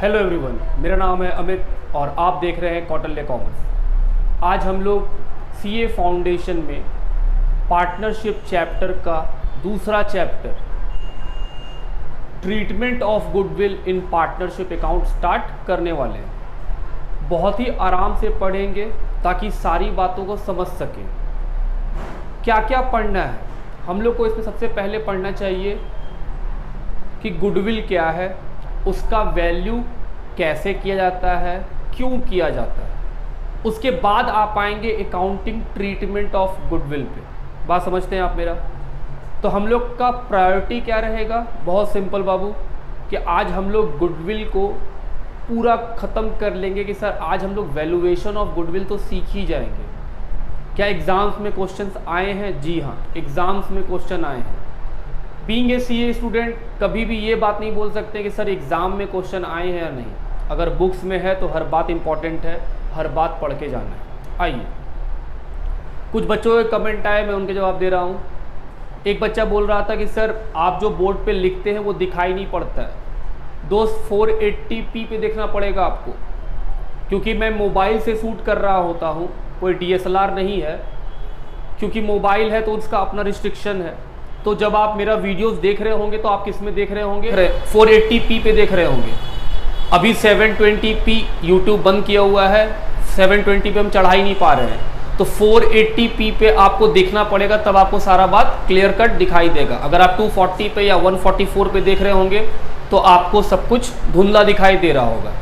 Hello everyone, मेरा नाम है अमित और आप देख रहे हैं कौटिल्य कॉमर्स। आज हम लोग सीए फाउंडेशन में पार्टनरशिप चैप्टर का दूसरा chapter treatment of goodwill in partnership account start करने वाले हैं। बहुत ही आराम से पढ़ेंगे ताकि सारी बातों को समझ सकें। क्या क्या पढ़ना है हम लोग को इसमें सबसे पहले पढ़ना चाहिए कि गुडविल क्या है, उसका वैल्यू कैसे किया जाता है, क्यों किया जाता है। उसके बाद आप आएंगे अकाउंटिंग ट्रीटमेंट ऑफ गुडविल पे। बात समझते हैं आप मेरा? तो हम लोग का प्रायोरिटी क्या रहेगा? बहुत सिंपल बाबू, कि आज हम लोग गुडविल को पूरा ख़त्म कर लेंगे कि सर आज हम लोग वैल्यूएशन ऑफ गुडविल तो सीख ही जाएंगे। क्या एग्ज़ाम्स में क्वेश्चंस आए हैं? जी हाँ, एग्ज़ाम्स में क्वेश्चन आए हैं। बीइंग ए सीए स्टूडेंट कभी भी ये बात नहीं बोल सकते कि सर एग्ज़ाम में क्वेश्चन आए हैं या नहीं। अगर बुक्स में है तो हर बात इंपॉर्टेंट है, हर बात पढ़ के जाना है। आइए, कुछ बच्चों के कमेंट आए, मैं उनके जवाब दे रहा हूँ। एक बच्चा बोल रहा था कि सर आप जो बोर्ड पे लिखते हैं वो दिखाई नहीं पड़ता है। दोस्त 480p पे देखना पड़ेगा आपको, क्योंकि मैं मोबाइल से शूट कर रहा होता हूँ, कोई DSLR नहीं है। क्योंकि मोबाइल है तो उसका अपना रिस्ट्रिक्शन है। तो जब आप मेरा वीडियोस देख रहे होंगे तो आप किस में देख रहे होंगे? 480p पे देख रहे होंगे। अभी 720p YouTube बंद किया हुआ है, 720 पे हम चढ़ा ही नहीं पा रहे हैं। तो 480p पे आपको देखना पड़ेगा, तब आपको सारा बात क्लियर कट दिखाई देगा। अगर आप 240 पे या 144 पे देख रहे होंगे तो आपको सब कुछ धुंधला दिखाई दे रहा होगा।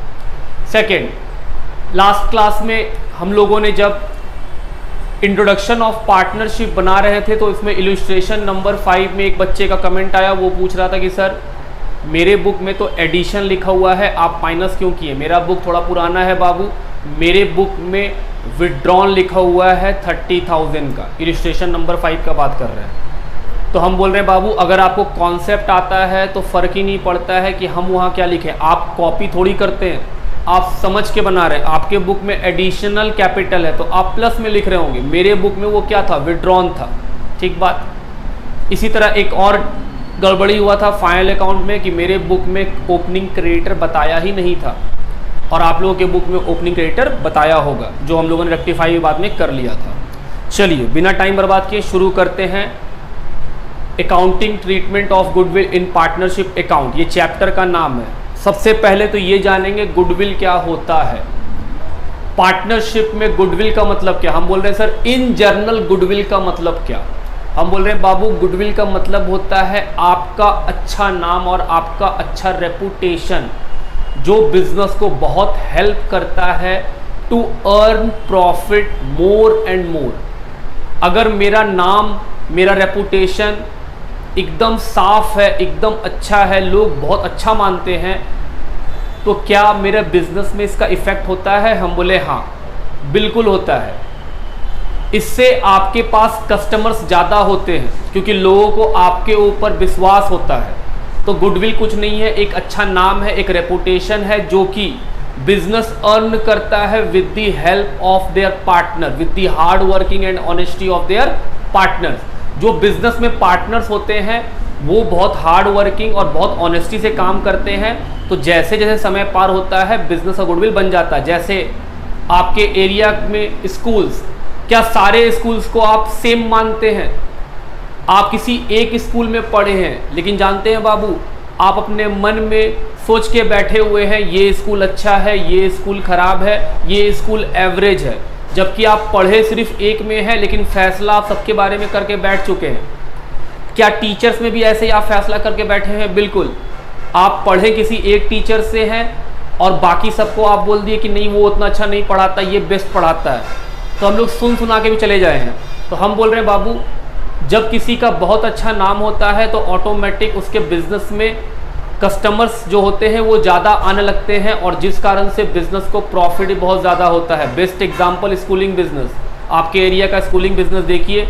सेकेंड, लास्ट क्लास में हम लोगों ने जब इंट्रोडक्शन ऑफ पार्टनरशिप बना रहे थे तो इसमें इलस्ट्रेशन नंबर 5 में एक बच्चे का कमेंट आया। वो पूछ रहा था कि सर मेरे बुक में तो एडिशन लिखा हुआ है, आप माइनस क्यों किए? मेरा बुक थोड़ा पुराना है बाबू, मेरे बुक में विड्रॉन लिखा हुआ है 30,000 का। इलस्ट्रेशन नंबर 5 का बात कर रहे हैं। तो हम बोल रहे हैं बाबू, अगर आपको कॉन्सेप्ट आता है तो फ़र्क ही नहीं पड़ता है कि हम वहाँ क्या लिखें। आप कॉपी थोड़ी करते हैं, आप समझ के बना रहे हैं। आपके बुक में एडिशनल कैपिटल है तो आप प्लस में लिख रहे होंगे। मेरे बुक में वो क्या था? विड्रॉन था। ठीक बात। इसी तरह एक और गड़बड़ी हुआ था फाइनल अकाउंट में कि मेरे बुक में ओपनिंग क्रेडिटर बताया ही नहीं था, और आप लोगों के बुक में ओपनिंग क्रेडिटर बताया होगा, जो हम लोगों ने रेक्टिफाई बाद में कर लिया था। चलिए बिना टाइम बर्बाद किए शुरू करते हैं। Accounting treatment of goodwill in partnership account, ये चैप्टर का नाम है। सबसे पहले तो ये जानेंगे गुडविल क्या होता है। पार्टनरशिप में गुडविल का मतलब क्या? हम बोल रहे हैं सर इन जनरल गुडविल का मतलब क्या? हम बोल रहे हैं बाबू, गुडविल का मतलब होता है आपका अच्छा नाम और आपका अच्छा रेपुटेशन, जो बिजनेस को बहुत हेल्प करता है to earn profit more and more. अगर मेरा नाम, मेरा रेपुटेशन एकदम साफ है, एकदम अच्छा है, लोग बहुत अच्छा मानते हैं, तो क्या मेरे बिजनेस में इसका इफेक्ट होता है? हम बोले हाँ, बिल्कुल होता है। इससे आपके पास कस्टमर्स ज़्यादा होते हैं, क्योंकि लोगों को आपके ऊपर विश्वास होता है। तो गुडविल कुछ नहीं है, एक अच्छा नाम है, एक रेपुटेशन है, जो कि बिजनेस अर्न करता है with the help of their partner, with the hard working and honesty of their partners. जो बिजनेस में पार्टनर्स होते हैं वो बहुत हार्ड वर्किंग और बहुत ऑनेस्टी से काम करते हैं। तो जैसे जैसे समय पार होता है बिजनेस का गुडविल बन जाता है। जैसे आपके एरिया में स्कूल्स, क्या सारे स्कूल्स को आप सेम मानते हैं? आप किसी एक स्कूल में पढ़े हैं, लेकिन जानते हैं बाबू, आप अपने मन में सोच के बैठे हुए हैं ये स्कूल अच्छा है, ये स्कूल खराब है, ये स्कूल एवरेज है, जबकि आप पढ़े सिर्फ एक में है, लेकिन फैसला आप सबके बारे में करके बैठ चुके हैं। क्या टीचर्स में भी ऐसे ही आप फैसला करके बैठे हैं? बिल्कुल। आप पढ़े किसी एक टीचर से हैं और बाकी सबको आप बोल दिए कि नहीं वो उतना अच्छा नहीं पढ़ाता, ये बेस्ट पढ़ाता है, तो हम लोग सुन सुना के भी चले जाए हैं। तो हम बोल रहे हैं बाबू, जब किसी का बहुत अच्छा नाम होता है तो ऑटोमेटिक उसके बिजनेस में कस्टमर्स जो होते हैं वो ज़्यादा आने लगते हैं, और जिस कारण से बिज़नेस को प्रॉफिट बहुत ज़्यादा होता है। Best example schooling business. आपके एरिया का स्कूलिंग बिजनेस देखिए,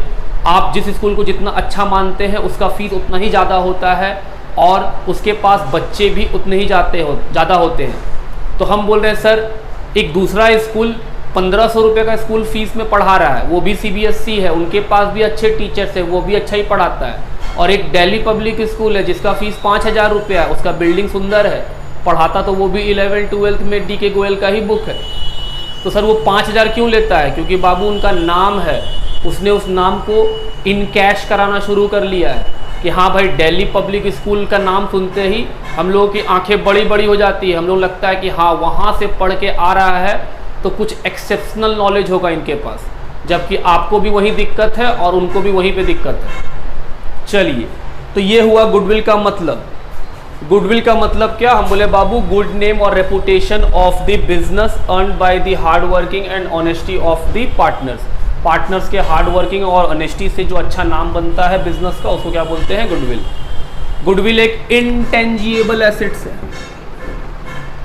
आप जिस स्कूल को जितना अच्छा मानते हैं उसका फीस उतना ही ज़्यादा होता है, और उसके पास बच्चे भी उतने ही ज़्यादा होते हैं। तो हम बोल रहे हैं सर एक दूसरा स्कूल 1500 रुपये का स्कूल फीस में पढ़ा रहा है, वो भी CBSE है, उनके पास भी अच्छे टीचर्स हैं, वो भी अच्छा ही पढ़ाता है। और एक दिल्ली पब्लिक स्कूल है जिसका फीस 5000 रुपया है, उसका बिल्डिंग सुंदर है, पढ़ाता तो वो भी 11th-12th में DK गोयल का ही बुक है। तो सर वो 5,000 क्यों लेता है? क्योंकि बाबू उनका नाम है, उसने उस नाम को इन कैश कराना शुरू कर लिया है कि हाँ भाई दिल्ली पब्लिक स्कूल का नाम सुनते ही हम लोगों की आंखें बड़ी बड़ी हो जाती है, हम लोग लगता है कि हाँ वहाँ से पढ़ के आ रहा है तो कुछ एक्सेप्शनल नॉलेज होगा इनके पास, जबकि आपको भी वही दिक्कत है और उनको भी वहीं पे दिक्कत है। चलिए, तो ये हुआ गुडविल का मतलब। गुडविल का मतलब क्या? हम बोले बाबू गुड नेम और reputation of the business earn by the hard working and honesty of the partners. Partners के हार्ड वर्किंग और ऑनेस्टी से जो अच्छा नाम बनता है बिजनेस का, उसको क्या बोलते हैं? गुडविल। गुडविल एक इंटेंजिबल एसेट्स है।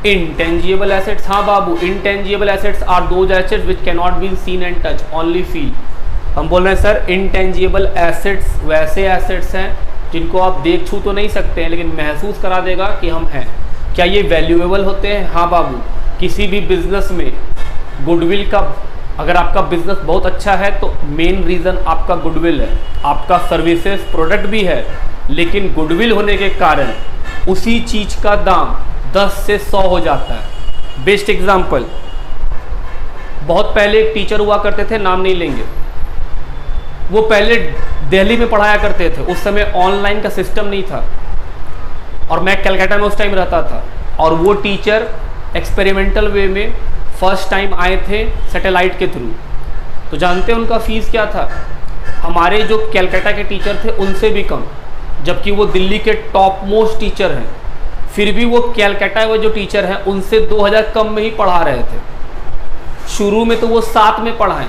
इंटेंजिबल एसेट्स, हाँ बाबू, intangible assets are those assets which can not be seen and touch, only feel. हम बोल रहे हैं सर इंटेंजिबल एसेट्स वैसे एसेट्स हैं जिनको आप देख छू तो नहीं सकते हैं, लेकिन महसूस करा देगा कि हम हैं। क्या ये वैल्यूएबल होते हैं? हाँ बाबू। किसी भी बिजनेस में गुडविल का, अगर आपका बिजनेस बहुत अच्छा है तो मेन रीज़न आपका गुडविल है। आपका सर्विसेज प्रोडक्ट भी है, लेकिन गुडविल होने के कारण उसी चीज़ का दाम 10 से 100 हो जाता है। बेस्ट एग्जाम्पल, बहुत पहले एक टीचर हुआ करते थे, नाम नहीं लेंगे, वो पहले दिल्ली में पढ़ाया करते थे। उस समय ऑनलाइन का सिस्टम नहीं था और मैं कलकत्ता में उस टाइम रहता था, और वो टीचर एक्सपेरिमेंटल वे में फर्स्ट टाइम आए थे सैटेलाइट के थ्रू। तो जानते हैं उनका फीस क्या था? हमारे जो कलकत्ता के टीचर थे उनसे भी कम, जबकि वो दिल्ली के टॉप मोस्ट टीचर हैं। फिर भी वो कलकत्ता में जो टीचर हैं उनसे 2000 कम में ही पढ़ा रहे थे। शुरू में तो वो 7 में पढ़ाएं,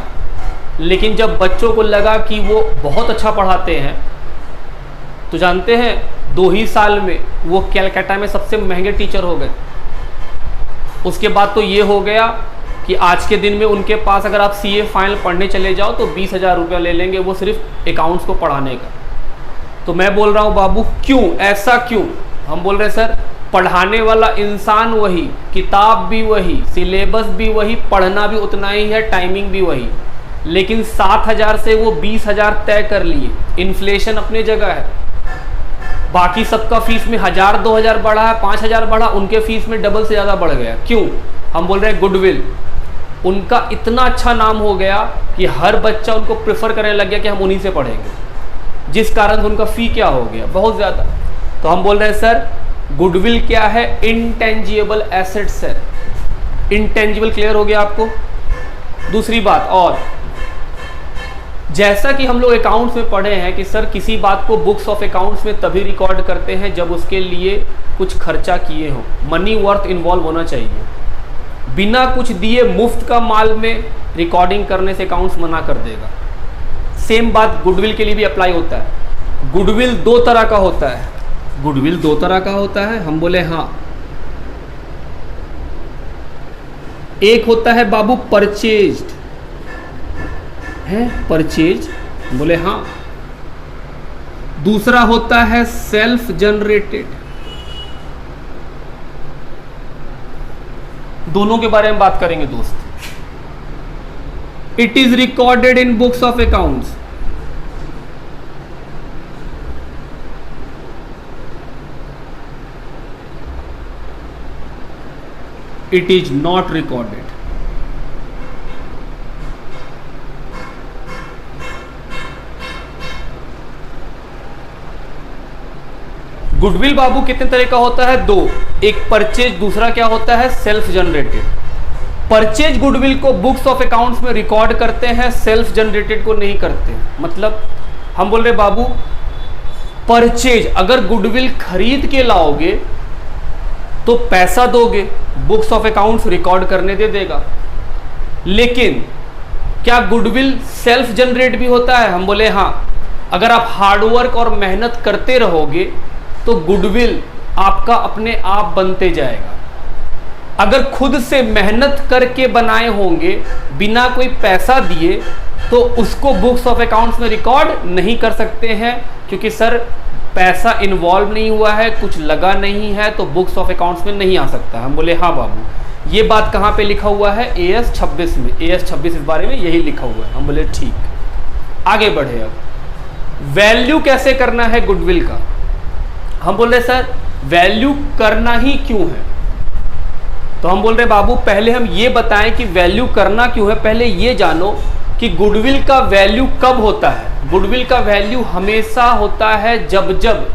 लेकिन जब बच्चों को लगा कि वो बहुत अच्छा पढ़ाते हैं तो जानते हैं 2 ही साल में वो कलकत्ता में सबसे महंगे टीचर हो गए। उसके बाद तो ये हो गया कि आज के दिन में उनके पास अगर आप CA फाइनल पढ़ने चले जाओ तो 20,000 रुपया ले लेंगे, वो सिर्फ अकाउंट्स को पढ़ाने का। तो मैं बोल रहा हूँ बाबू क्यों, ऐसा क्यों? हम बोल रहे हैं सर पढ़ाने वाला इंसान वही, किताब भी वही, सिलेबस भी वही, पढ़ना भी उतना ही है, टाइमिंग भी वही, लेकिन 7,000 से वो 20,000 तय कर लिए। इन्फ्लेशन अपने जगह है, बाकी सबका फीस में 1,000-2,000 बढ़ा है, 5,000 बढ़ा, उनके फीस में डबल से ज़्यादा बढ़ गया। क्यों? हम बोल रहे हैं गुडविल। उनका इतना अच्छा नाम हो गया कि हर बच्चा उनको प्रेफर करने लग गया कि हम उन्हीं से पढ़ेंगे, जिस कारण से उनका फ़ी क्या हो गया, बहुत ज़्यादा। तो हम बोल रहे हैं सर गुडविल क्या है? इंटेंजिबल एसेट्स है। इंटेंजिबल क्लियर हो गया आपको? दूसरी बात, और जैसा कि हम लोग अकाउंट्स में पढ़े हैं कि सर किसी बात को बुक्स ऑफ अकाउंट्स में तभी रिकॉर्ड करते हैं जब उसके लिए कुछ खर्चा किए हो, मनी वर्थ इन्वॉल्व होना चाहिए। बिना कुछ दिए मुफ्त का माल में रिकॉर्डिंग करने से अकाउंट्स मना कर देगा। सेम बात गुडविल के लिए भी अप्लाई होता है। गुडविल 2 तरह का होता है। गुडविल 2 तरह का होता है। हम बोले हाँ। एक होता है बाबू परचेज्ड है, परचेज, बोले हाँ। दूसरा होता है सेल्फ जनरेटेड। दोनों के बारे में बात करेंगे दोस्त। It is recorded in books of accounts. It is not recorded. Goodwill बाबू कितने तरह का होता है? 2। एक परचेज, दूसरा क्या होता है? Self generated. परचेज गुडविल को बुक्स ऑफ अकाउंट्स में रिकॉर्ड करते हैं, सेल्फ जनरेटेड को नहीं करते। मतलब हम बोल रहे बाबू परचेज, अगर गुडविल खरीद के लाओगे तो पैसा दोगे, बुक्स ऑफ अकाउंट्स रिकॉर्ड करने दे देगा। लेकिन क्या गुडविल सेल्फ जनरेट भी होता है? हम बोले हाँ। अगर आप हार्डवर्क और मेहनत करते रहोगे तो गुडविल आपका अपने आप बनते जाएगा। अगर खुद से मेहनत करके बनाए होंगे बिना कोई पैसा दिए तो उसको बुक्स ऑफ अकाउंट्स में रिकॉर्ड नहीं कर सकते हैं, क्योंकि सर पैसा इन्वॉल्व नहीं हुआ है, कुछ लगा नहीं है, तो बुक्स ऑफ अकाउंट्स में नहीं आ सकता। हम बोले हाँ बाबू। ये बात कहाँ पे लिखा हुआ है? AS 26 में। AS 26 इस बारे में यही लिखा हुआ है। हम बोले ठीक। आगे बढ़े। अब वैल्यू कैसे करना है गुडविल का? हम बोल रहे सर वैल्यू करना ही क्यों है? तो हम बोल रहे हैं बाबू पहले हम ये बताएं कि वैल्यू करना क्यों है। पहले ये जानो कि गुडविल का वैल्यू कब होता है। गुडविल का वैल्यू हमेशा होता है जब जब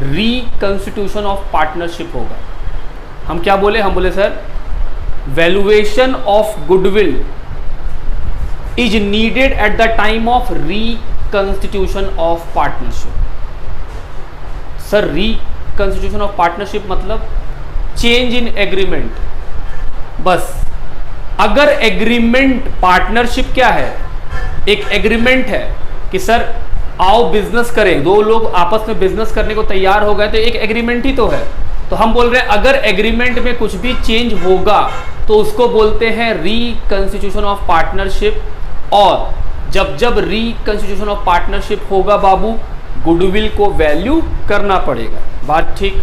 रिकंस्टिट्यूशन ऑफ पार्टनरशिप होगा। हम क्या बोले, हम बोले sir valuation of goodwill is needed at the time of reconstitution of partnership. Sir reconstitution of partnership मतलब चेंज इन एग्रीमेंट। बस अगर एग्रीमेंट, पार्टनरशिप क्या है, एक एग्रीमेंट है कि सर आओ बिजनेस करें, दो लोग आपस में बिजनेस करने को तैयार हो गए तो एक एग्रीमेंट ही तो है। तो हम बोल रहे हैं अगर एग्रीमेंट में कुछ भी चेंज होगा तो उसको बोलते हैं रिकंस्टिट्यूशन ऑफ पार्टनरशिप। और जब जब रिकंस्टिट्यूशन ऑफ पार्टनरशिप होगा बाबू, गुडविल को वैल्यू करना पड़ेगा। बात ठीक।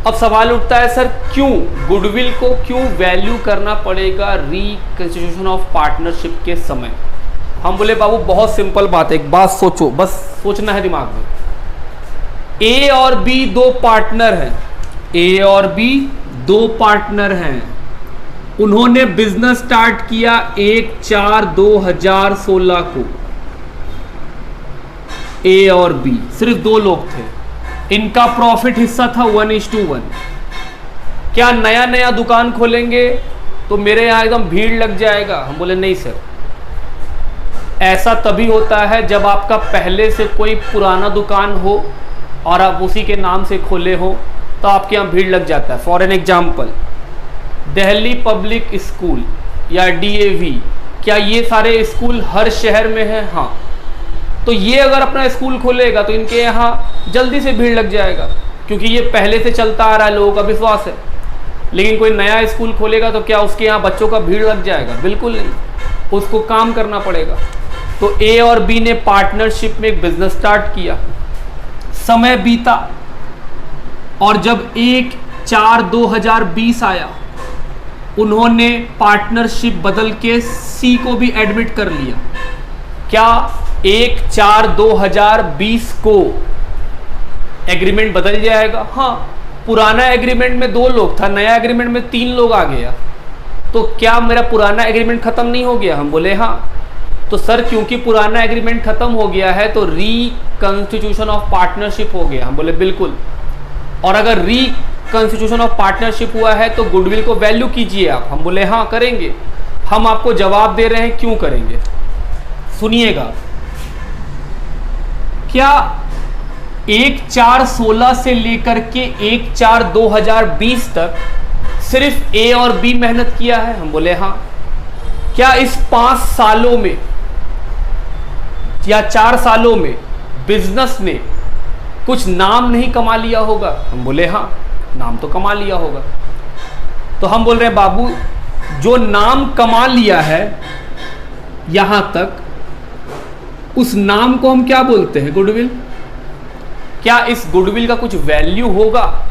अब सवाल उठता है सर क्यों गुडविल को क्यों वैल्यू करना पड़ेगा रिकंस्टिट्यूशन ऑफ पार्टनरशिप के समय। हम बोले बाबू बहुत सिंपल बात है, एक बात सोचो, बस सोचना है दिमाग में। ए और बी दो पार्टनर हैं, ए और बी दो पार्टनर हैं। उन्होंने बिजनेस स्टार्ट किया 1/4/2016 को। ए और बी सिर्फ दो लोग थे, इनका प्रॉफिट हिस्सा था 1:1। क्या नया नया दुकान खोलेंगे तो मेरे यहाँ एकदम भीड़ लग जाएगा। हम बोले नहीं सर, ऐसा तभी होता है जब आपका पहले से कोई पुराना दुकान हो और आप उसी के नाम से खोले हो तो आपके यहाँ भीड़ लग जाता है। For an example Delhi public school या DAV, क्या ये सारे स्कूल हर शहर में हैं? हाँ। तो ये अगर अपना स्कूल खोलेगा तो इनके यहाँ जल्दी से भीड़ लग जाएगा क्योंकि ये पहले से चलता आ रहा है, लोगों का विश्वास है। लेकिन कोई नया स्कूल खोलेगा तो क्या उसके यहाँ बच्चों का भीड़ लग जाएगा? बिल्कुल नहीं, उसको काम करना पड़ेगा। तो ए और बी ने पार्टनरशिप में एक बिजनेस स्टार्ट किया, समय बीता और जब 1/4/2020 आया उन्होंने पार्टनरशिप बदल के सी को भी एडमिट कर लिया। क्या 1/4/2020 को एग्रीमेंट बदल जाएगा? हाँ। पुराना एग्रीमेंट में 2 लोग था, नया एग्रीमेंट में 3 लोग आ गया, तो क्या मेरा पुराना एग्रीमेंट खत्म नहीं हो गया? हम बोले हाँ। तो सर क्योंकि पुराना एग्रीमेंट खत्म हो गया है तो रिकंस्टिट्यूशन ऑफ पार्टनरशिप हो गया। हम बोले बिल्कुल। और अगर रिकंस्टिट्यूशन ऑफ पार्टनरशिप हुआ है तो गुडविल को वैल्यू कीजिए आप। हम बोले हाँ करेंगे। हम आपको जवाब दे रहे हैं क्यों करेंगे, सुनिएगा। क्या 1/4/16 से लेकर के 1/4/2020 तक सिर्फ ए और बी मेहनत किया है? हम बोले हाँ। क्या इस 5 सालों में या 4 सालों में बिजनेस ने कुछ नाम नहीं कमा लिया होगा? हम बोले हाँ, नाम तो कमा लिया होगा। तो हम बोल रहे हैं बाबू जो नाम कमा लिया है यहां तक, उस नाम को हम क्या बोलते हैं? गुडविल। क्या इस गुडविल का कुछ वैल्यू होगा?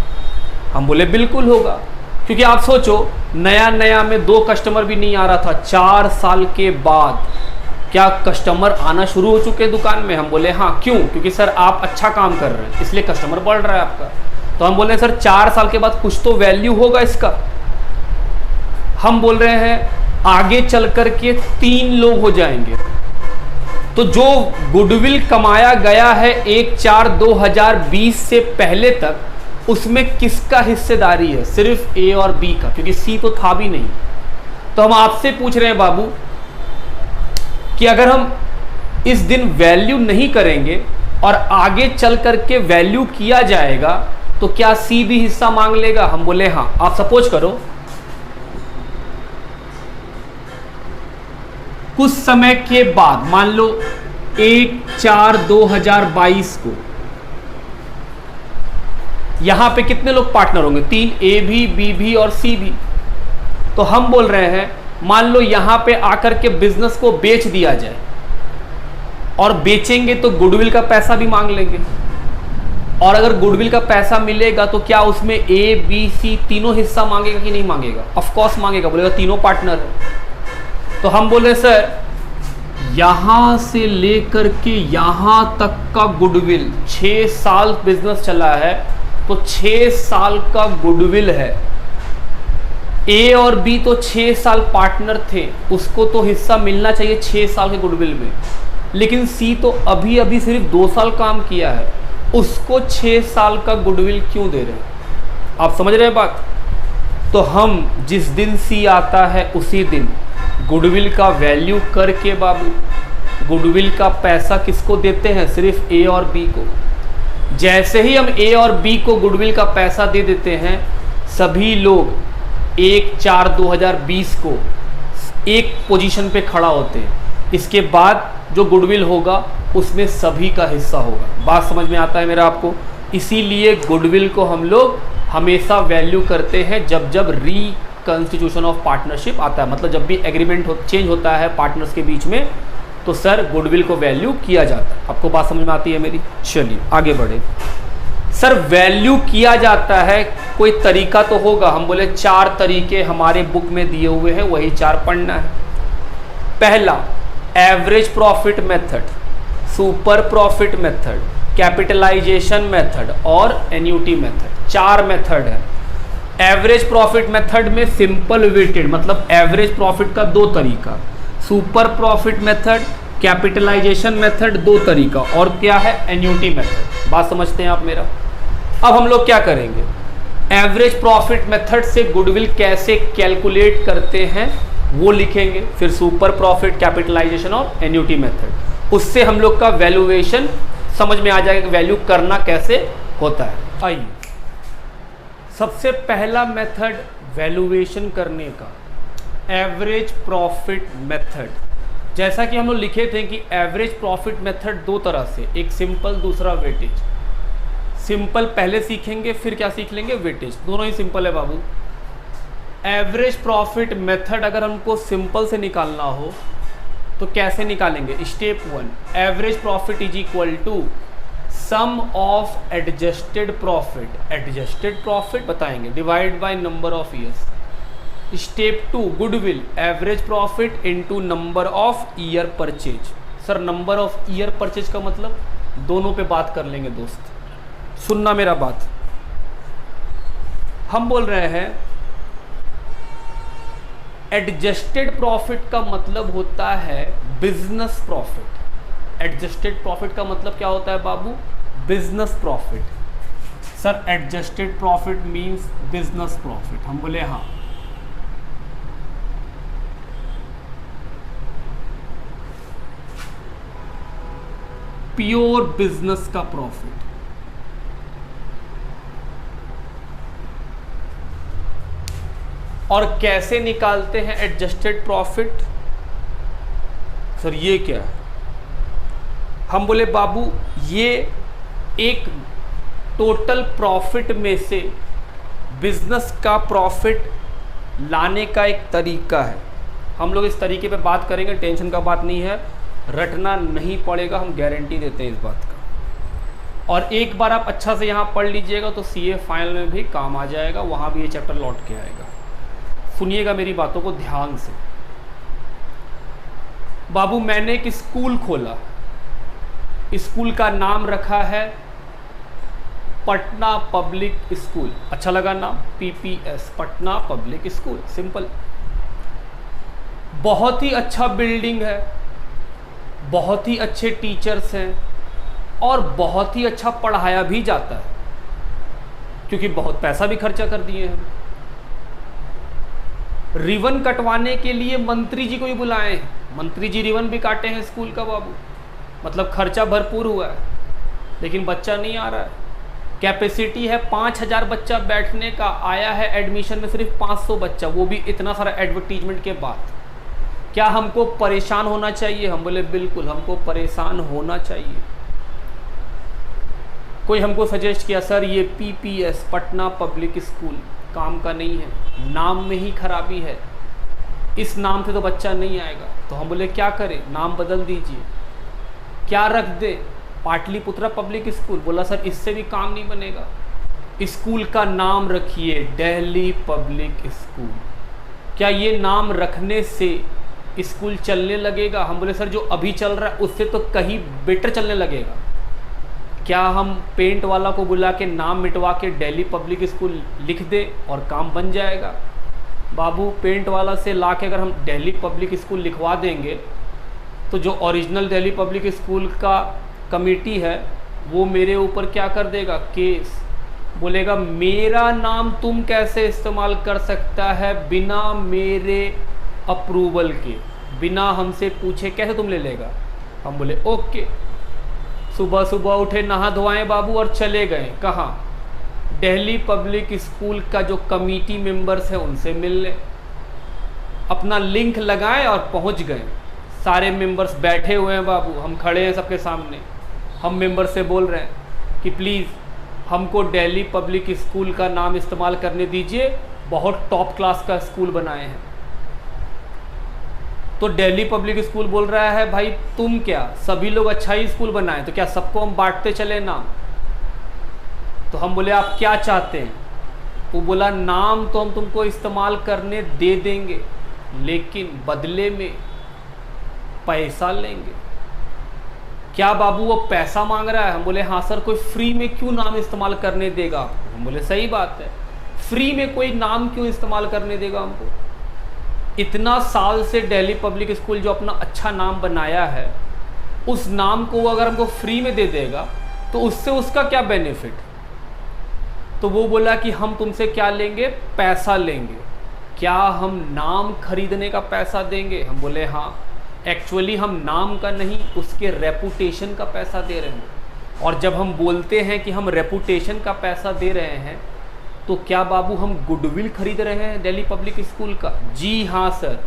हम बोले बिल्कुल होगा, क्योंकि आप सोचो नया नया में 2 कस्टमर भी नहीं आ रहा था, 4 साल के बाद क्या कस्टमर आना शुरू हो चुके हैं दुकान में? हम बोले हाँ। क्यों? क्योंकि सर आप अच्छा काम कर रहे हैं इसलिए कस्टमर बढ़ रहा है आपका। तो हम बोल रहे हैं सर 4 साल के बाद कुछ तो वैल्यू होगा इसका। हम बोल रहे हैं आगे चल कर के 3 लोग हो जाएंगे। तो जो गुडविल कमाया गया है 1/4/2020 से पहले तक, उसमें किसका हिस्सेदारी है? सिर्फ ए और बी का, क्योंकि सी तो था भी नहीं। तो हम आपसे पूछ रहे हैं बाबू कि अगर हम इस दिन वैल्यू नहीं करेंगे और आगे चल करके वैल्यू किया जाएगा तो क्या सी भी हिस्सा मांग लेगा? हम बोले हाँ। आप सपोज करो कुछ समय के बाद, मान लो 1/4/2022 को, यहां पे कितने लोग पार्टनर होंगे? 3, ए भी, बी भी और सी भी। तो हम बोल रहे हैं मान लो यहां पे आकर के बिजनेस को बेच दिया जाए, और बेचेंगे तो गुडविल का पैसा भी मांग लेंगे। और अगर गुडविल का पैसा मिलेगा तो क्या उसमें ए बी सी तीनों हिस्सा मांगेगा कि नहीं मांगेगा? ऑफ कोर्स मांगेगा, बोलेगा तीनों पार्टनर है। तो हम बोले सर यहां से लेकर के यहां तक का गुडविल, 6 साल बिजनेस चला है तो 6 साल का गुडविल है। ए और बी तो 6 साल पार्टनर थे, उसको तो हिस्सा मिलना चाहिए 6 साल के गुडविल में, लेकिन सी तो अभी अभी सिर्फ 2 साल काम किया है, उसको 6 साल का गुडविल क्यों दे रहे हैं? आप समझ रहे हैं बात? तो हम जिस दिन सी आता है उसी दिन गुडविल का वैल्यू करके बाबू गुडविल का पैसा किसको देते हैं? सिर्फ ए और बी को। जैसे ही हम ए और बी को गुडविल का पैसा दे देते हैं, सभी लोग 1/4/2020 को एक पोजीशन पे खड़ा होते हैं। इसके बाद जो गुडविल होगा उसमें सभी का हिस्सा होगा। बात समझ में आता है मेरा आपको? इसीलिए गुडविल को हम लोग हमेशा वैल्यू करते हैं जब जब रिकंस्टिट्यूशन ऑफ पार्टनरशिप आता है, मतलब जब भी एग्रीमेंट चेंज होता है पार्टनर्स के बीच में, तो सर गुडविल को वैल्यू किया जाता है। आपको बात समझ में आती है मेरी? चलिए आगे बढ़े। सर वैल्यू किया जाता है, कोई तरीका तो होगा। हम बोले 4 तरीके हमारे बुक में दिए हुए हैं, वही 4 पढ़ना है। पहला average profit method, super profit method, capitalisation method और एन्युटी मेथड। 4 मेथड है। एवरेज प्रॉफिट मेथड में सिंपल वेटेड मतलब एवरेज प्रॉफिट का 2 तरीका, super profit method, capitalisation method 2 तरीका, और क्या है? Annuity method. बात समझते हैं आप मेरा? अब हम लोग क्या करेंगे, एवरेज प्रॉफिट मेथड से गुडविल कैसे कैलकुलेट करते हैं वो लिखेंगे, फिर सुपर प्रॉफिट, कैपिटलाइजेशन और एन्युटी मेथड। उससे हम लोग का वैल्यूएशन समझ में आ जाएगा, वैल्यू करना कैसे होता है। आइए, सबसे पहला मेथड वैल्यूएशन करने का, एवरेज प्रॉफिट मेथड। जैसा कि हम लोग लिखे थे कि एवरेज प्रॉफिट मेथड 2 तरह से, एक सिंपल, दूसरा वेटेज। सिंपल पहले सीखेंगे, फिर क्या सीख लेंगे? वेटेज। दोनों ही सिंपल है बाबू। एवरेज प्रॉफिट मेथड अगर हमको सिंपल से निकालना हो तो कैसे निकालेंगे? Step 1, average profit is equal to sum of adjusted profit, adjusted profit बताएंगे, divide by number of years. Step 2, goodwill, average profit into number of year purchase. Sir number of year purchase का मतलब? दोनों पे बात कर लेंगे दोस्त, सुनना मेरा बात। हम बोल रहे हैं एडजस्टेड प्रॉफिट का मतलब होता है बिजनेस प्रॉफिट। एडजस्टेड प्रॉफिट का मतलब क्या होता है बाबू? Business profit. Sir adjusted profit means business profit. हम बोले हाँ। प्योर बिजनेस का प्रॉफिट। और कैसे निकालते हैं एडजस्टेड प्रॉफिट? सर ये क्या है? हम बोले बाबू ये एक टोटल प्रॉफिट में से बिजनेस का प्रॉफिट लाने का एक तरीका है। हम लोग इस तरीके पे बात करेंगे, टेंशन का बात नहीं है, रटना नहीं पड़ेगा, हम गारंटी देते हैं इस बात का। और एक बार आप अच्छा से यहाँ पढ़ लीजिएगा तो सीए फाइनल में भी काम आ जाएगा, वहाँ भी ये चैप्टर लौट के आएगा। सुनिएगा मेरी बातों को ध्यान से। बाबू मैंने एक स्कूल खोला, स्कूल का नाम रखा है पटना पब्लिक स्कूल। अच्छा लगा नाम? PPS, Patna public school, simple. बहुत ही अच्छा बिल्डिंग है, बहुत ही अच्छे टीचर्स हैं और बहुत ही अच्छा पढ़ाया भी जाता है, क्योंकि बहुत पैसा भी खर्चा कर दिए हैं। रिबन कटवाने के लिए मंत्री जी को ही बुलाए हैं, मंत्री जी रिबन भी काटे हैं स्कूल का बाबू। मतलब खर्चा भरपूर हुआ है, लेकिन बच्चा नहीं आ रहा है। कैपेसिटी है 5000 बच्चा बैठने का, आया है एडमिशन में सिर्फ 500 बच्चा, वो भी इतना सारा एडवर्टीजमेंट के बाद। क्या हमको परेशान होना चाहिए? हम बोले बिल्कुल हमको परेशान होना चाहिए। कोई हमको सजेस्ट किया सर ये पीपीएस पटना पब्लिक स्कूल काम का नहीं है, नाम में ही खराबी है, इस नाम से तो बच्चा नहीं आएगा। तो हम बोले क्या करें? नाम बदल दीजिए। क्या रख दे? Pataliputra public school. बोला सर इससे भी काम नहीं बनेगा, स्कूल का नाम रखिए दिल्ली पब्लिक स्कूल। क्या ये नाम रखने से स्कूल चलने लगेगा? हम बोले सर जो अभी चल रहा है उससे तो कहीं बेटर चलने लगेगा। क्या हम पेंट वाला को बुला के नाम मिटवा के दिल्ली पब्लिक स्कूल लिख दे और काम बन जाएगा? बाबू पेंट वाला से ला के अगर हम दिल्ली पब्लिक स्कूल लिखवा देंगे तो जो ओरिजिनल दिल्ली पब्लिक स्कूल का कमेटी है वो मेरे ऊपर क्या कर देगा, केस। बोलेगा मेरा नाम तुम कैसे इस्तेमाल कर सकता है बिना मेरे अप्रूवल के, बिना हमसे पूछे कैसे तुम ले लेगा। हम बोले ओके। सुबह सुबह उठे, नहा धोआए बाबू और चले गए कहाँ, दिल्ली पब्लिक स्कूल का जो कमेटी मेंबर्स है उनसे मिलने। अपना लिंक लगाए और पहुंच गए। सारे मेंबर्स बैठे हुए हैं बाबू, हम खड़े हैं सबके सामने। हम मेंबर से बोल रहे हैं कि प्लीज़ हमको दिल्ली पब्लिक स्कूल का नाम इस्तेमाल करने दीजिए, बहुत टॉप क्लास का स्कूल बनाए हैं। तो दिल्ली पब्लिक स्कूल बोल रहा है भाई तुम क्या, सभी लोग अच्छा ही स्कूल बनाए तो क्या सबको हम बांटते चले नाम। तो हम बोले आप क्या चाहते हैं। वो बोला नाम तो हम तुमको इस्तेमाल करने दे देंगे लेकिन बदले में पैसा लेंगे। क्या बाबू वो पैसा मांग रहा है। हम बोले हाँ सर, कोई फ्री में क्यों नाम इस्तेमाल करने देगा आपको। हम बोले सही बात है, फ्री में कोई नाम क्यों इस्तेमाल करने देगा हमको। इतना साल से दिल्ली पब्लिक स्कूल जो अपना अच्छा नाम बनाया है उस नाम को वो अगर हमको फ्री में दे देगा तो उससे उसका क्या बेनिफिट। तो वो बोला कि हम तुमसे क्या लेंगे, पैसा लेंगे। क्या हम नाम खरीदने का पैसा देंगे। हम बोले हाँ, एक्चुअली हम नाम का नहीं उसके रेपुटेशन का पैसा दे रहे हैं। और जब हम बोलते हैं कि हम रेपुटेशन का पैसा दे रहे हैं तो क्या बाबू हम गुडविल खरीद रहे हैं दिल्ली पब्लिक स्कूल का। जी हाँ सर,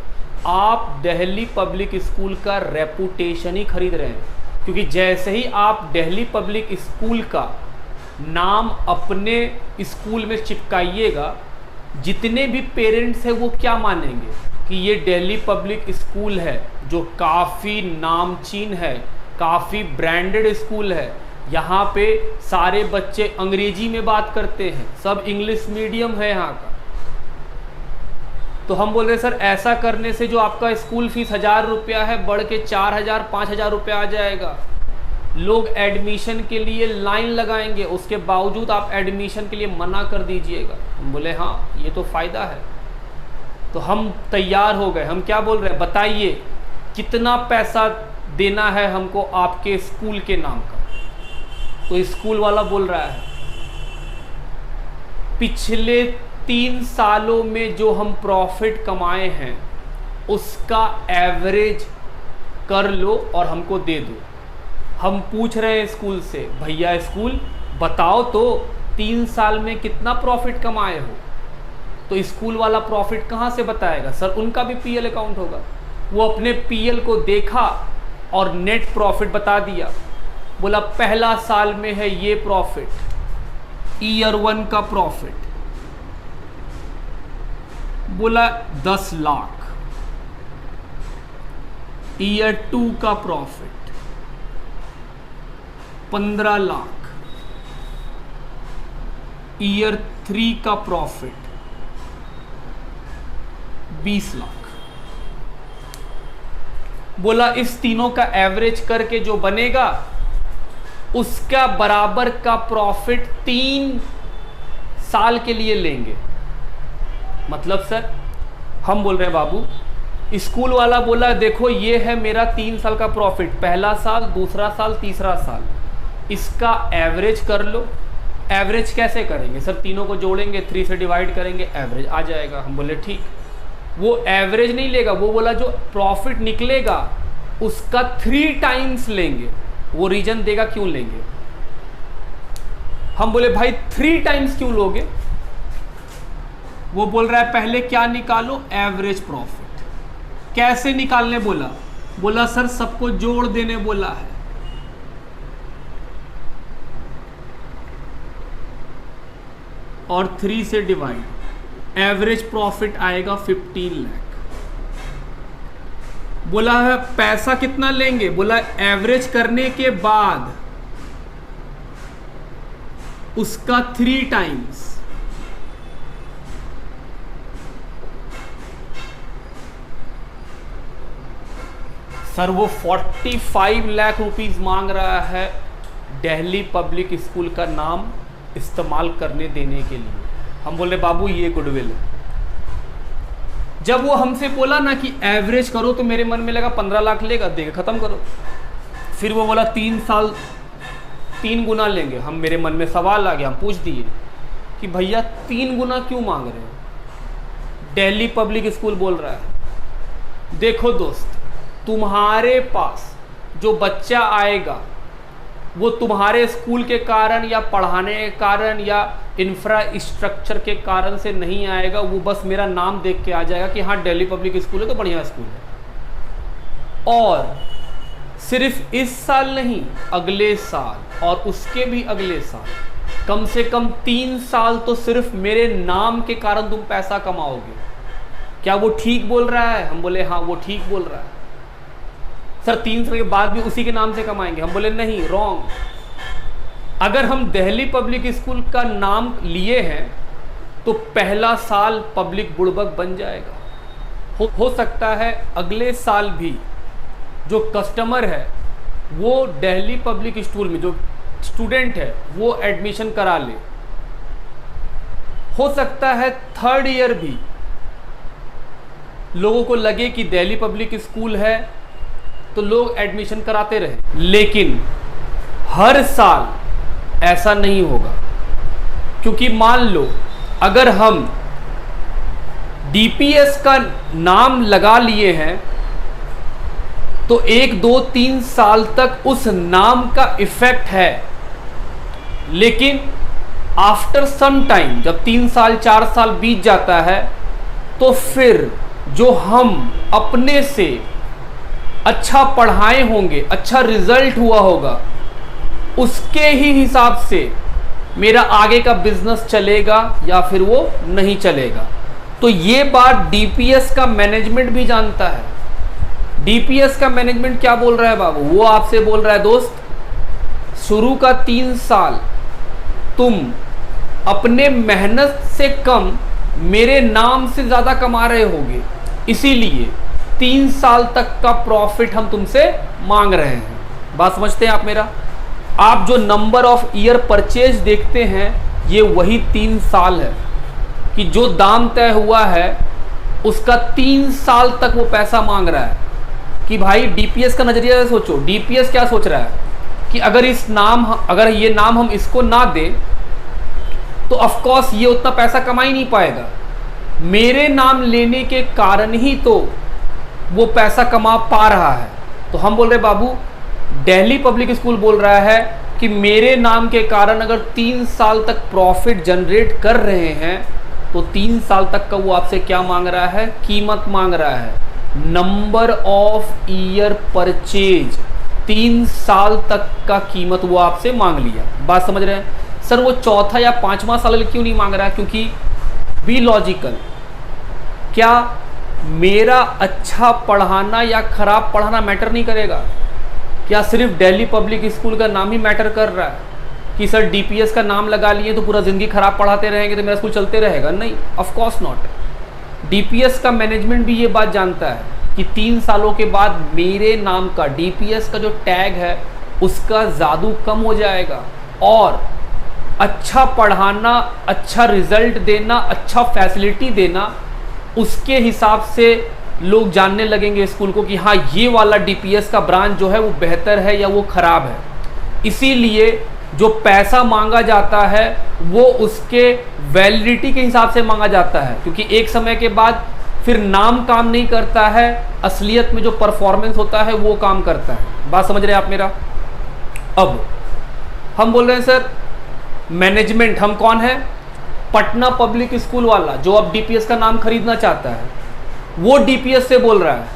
आप दिल्ली पब्लिक स्कूल का रेपुटेशन ही खरीद रहे हैं, क्योंकि जैसे ही आप दिल्ली पब्लिक स्कूल का नाम अपने स्कूल में चिपकाइएगा, जितने भी पेरेंट्स हैं वो क्या मानेंगे कि ये दिल्ली पब्लिक स्कूल है जो काफ़ी नामचीन है, काफ़ी ब्रांडेड स्कूल है। यहाँ पे सारे बच्चे अंग्रेजी में बात करते हैं, सब इंग्लिश मीडियम है यहाँ का। तो हम बोल रहे सर ऐसा करने से जो आपका स्कूल फीस 1000 रुपया है बढ़ के 4000 5000 रुपया आ जाएगा। लोग एडमिशन के लिए लाइन लगाएंगे, उसके बावजूद आप एडमिशन के लिए मना कर दीजिएगा। हम बोले हाँ ये तो फ़ायदा है। तो हम तैयार हो गए। हम क्या बोल रहे हैं, बताइए कितना पैसा देना है हमको आपके स्कूल के नाम का। तो स्कूल वाला बोल रहा है पिछले 3 सालों में जो हम प्रॉफिट कमाए हैं उसका एवरेज कर लो और हमको दे दो। हम पूछ रहे हैं स्कूल से, भैया स्कूल बताओ तो 3 साल में कितना प्रॉफिट कमाए हो। तो स्कूल वाला प्रॉफिट कहाँ से बताएगा सर, उनका भी पीएल अकाउंट होगा। वो अपने पीएल को देखा और नेट प्रॉफिट बता दिया। बोला पहला साल में है ये प्रॉफिट, ईयर 1 का प्रॉफिट बोला 10 लाख, ईयर 2 का प्रॉफिट 15 लाख, ईयर 3 का प्रॉफिट 20 लाख। बोला इस तीनों का एवरेज करके जो बनेगा उसका बराबर का प्रॉफिट 3 साल के लिए लेंगे। मतलब सर, हम बोल रहे हैं बाबू, स्कूल वाला बोला देखो ये है मेरा 3 साल का प्रॉफिट, पहला साल, दूसरा साल, तीसरा साल, इसका एवरेज कर लो। एवरेज कैसे करेंगे सर, तीनों को जोड़ेंगे, 3 से डिवाइड करेंगे, एवरेज आ जाएगा। हम बोले ठीक। वो एवरेज नहीं लेगा, वो बोला जो प्रॉफिट निकलेगा उसका 3 टाइम्स लेंगे। वो रीजन देगा क्यों लेंगे। हम बोले भाई 3 टाइम्स क्यों लोगे। वो बोल रहा है पहले क्या निकालो, एवरेज प्रॉफिट। कैसे निकालने बोला, बोला सर सबको जोड़ देने बोला है। और 3 से डिवाइड, एवरेज प्रॉफिट आएगा 15 लाख। बोला है पैसा कितना लेंगे, बोला एवरेज करने के बाद उसका 3 टाइम्स। सर वो 45 लाख रुपीस मांग रहा है दिल्ली पब्लिक स्कूल का नाम इस्तेमाल करने देने के लिए। हम बोले बाबू ये गुडविल है, जब वो हमसे बोला ना कि एवरेज करो, तो मेरे मन में लगा 15 लाख लेगा, देगा, ख़त्म करो। फिर वो बोला 3 साल 3 गुना लेंगे। हम, मेरे मन में सवाल आ गया, हम पूछ दिए कि भैया 3 गुना क्यों मांग रहे हो? दिल्ली पब्लिक स्कूल बोल रहा है, देखो दोस्त, तुम्हारे पास जो बच्चा आएगा वो तुम्हारे स्कूल के कारण या पढ़ाने के कारण या इंफ्रास्ट्रक्चर के कारण से नहीं आएगा, वो बस मेरा नाम देख के आ जाएगा कि हाँ दिल्ली पब्लिक स्कूल है तो बढ़िया स्कूल है। और सिर्फ इस साल नहीं, अगले साल और उसके भी अगले साल, कम से कम 3 साल तो सिर्फ मेरे नाम के कारण तुम पैसा कमाओगे। क्या वो ठीक बोल रहा है? हम बोले हाँ वो ठीक बोल रहा है। सर 3 साल के बाद भी उसी के नाम से कमाएंगे? हम बोले नहीं, रॉन्ग। अगर हम दिल्ली पब्लिक स्कूल का नाम लिए हैं तो पहला साल पब्लिक बुड़बक बन जाएगा। हो सकता है अगले साल भी जो कस्टमर है वो दिल्ली पब्लिक स्कूल में जो स्टूडेंट है वो एडमिशन करा ले। हो सकता है 3rd ईयर भी लोगों को लगे कि दिल्ली पब्लिक स्कूल है तो लोग एडमिशन कराते रहे, लेकिन हर साल ऐसा नहीं होगा। क्योंकि मान लो अगर हम डीपीएस का नाम लगा लिए हैं तो 1, 2, 3 साल तक उस नाम का इफेक्ट है, लेकिन आफ्टर सम टाइम जब 3 साल 4 साल बीत जाता है तो फिर जो हम अपने से अच्छा पढ़ाए होंगे, अच्छा रिजल्ट हुआ होगा, उसके ही हिसाब से मेरा आगे का बिजनेस चलेगा या फिर वो नहीं चलेगा। तो ये बात डीपीएस का मैनेजमेंट भी जानता है। डीपीएस का मैनेजमेंट क्या बोल रहा है बाबू? वो आपसे बोल रहा है दोस्त, शुरू का 3 साल तुम अपने मेहनत से कम मेरे नाम से ज़्यादा कमा रहे होगे, इसीलिए 3 साल तक का प्रॉफिट हम तुमसे मांग रहे हैं। बात समझते हैं आप मेरा? आप जो नंबर ऑफ ईयर परचेज देखते हैं ये वही 3 साल है कि जो दाम तय हुआ है उसका 3 साल तक वो पैसा मांग रहा है। कि भाई डीपीएस का नज़रिया से सोचो, डीपीएस क्या सोच रहा है कि अगर ये नाम हम इसको ना दें तो ऑफ कोर्स ये उतना पैसा कमा ही नहीं पाएगा। मेरे नाम लेने के कारण ही तो वो पैसा कमा पा रहा है। तो हम बोल रहे बाबू, दिल्ली पब्लिक स्कूल बोल रहा है कि मेरे नाम के कारण अगर 3 साल तक प्रॉफिट जनरेट कर रहे हैं तो 3 साल तक का वो आपसे क्या मांग रहा है? कीमत मांग रहा है, नंबर ऑफ ईयर परचेज। 3 साल तक का कीमत वो आपसे मांग लिया। बात समझ रहे हैं? सर वो 4था या 5वां साल क्यों नहीं मांग रहा है? क्योंकि बी लॉजिकल, क्या मेरा अच्छा पढ़ाना या खराब पढ़ाना मैटर नहीं करेगा? क्या सिर्फ दिल्ली पब्लिक स्कूल का नाम ही मैटर कर रहा है कि सर डीपीएस का नाम लगा लिए तो पूरा ज़िंदगी खराब पढ़ाते रहेंगे तो मेरा स्कूल चलते रहेगा? नहीं, ऑफ कोर्स नॉट। डीपीएस का मैनेजमेंट भी ये बात जानता है कि 3 सालों के बाद मेरे नाम का डीपीएस का जो टैग है उसका जादू कम हो जाएगा और अच्छा पढ़ाना, अच्छा रिजल्ट देना, अच्छा फैसिलिटी देना, उसके हिसाब से लोग जानने लगेंगे स्कूल को कि हाँ ये वाला डीपीएस का ब्रांच जो है वो बेहतर है या वो ख़राब है। इसीलिए जो पैसा मांगा जाता है वो उसके वैलिडिटी के हिसाब से मांगा जाता है, क्योंकि एक समय के बाद फिर नाम काम नहीं करता है, असलियत में जो परफॉर्मेंस होता है वो काम करता है। बात समझ रहे हैं आप मेरा? अब हम बोल रहे हैं सर मैनेजमेंट, हम कौन है? पटना पब्लिक स्कूल वाला जो अब डीपीएस का नाम खरीदना चाहता है, वो डीपीएस से बोल रहा है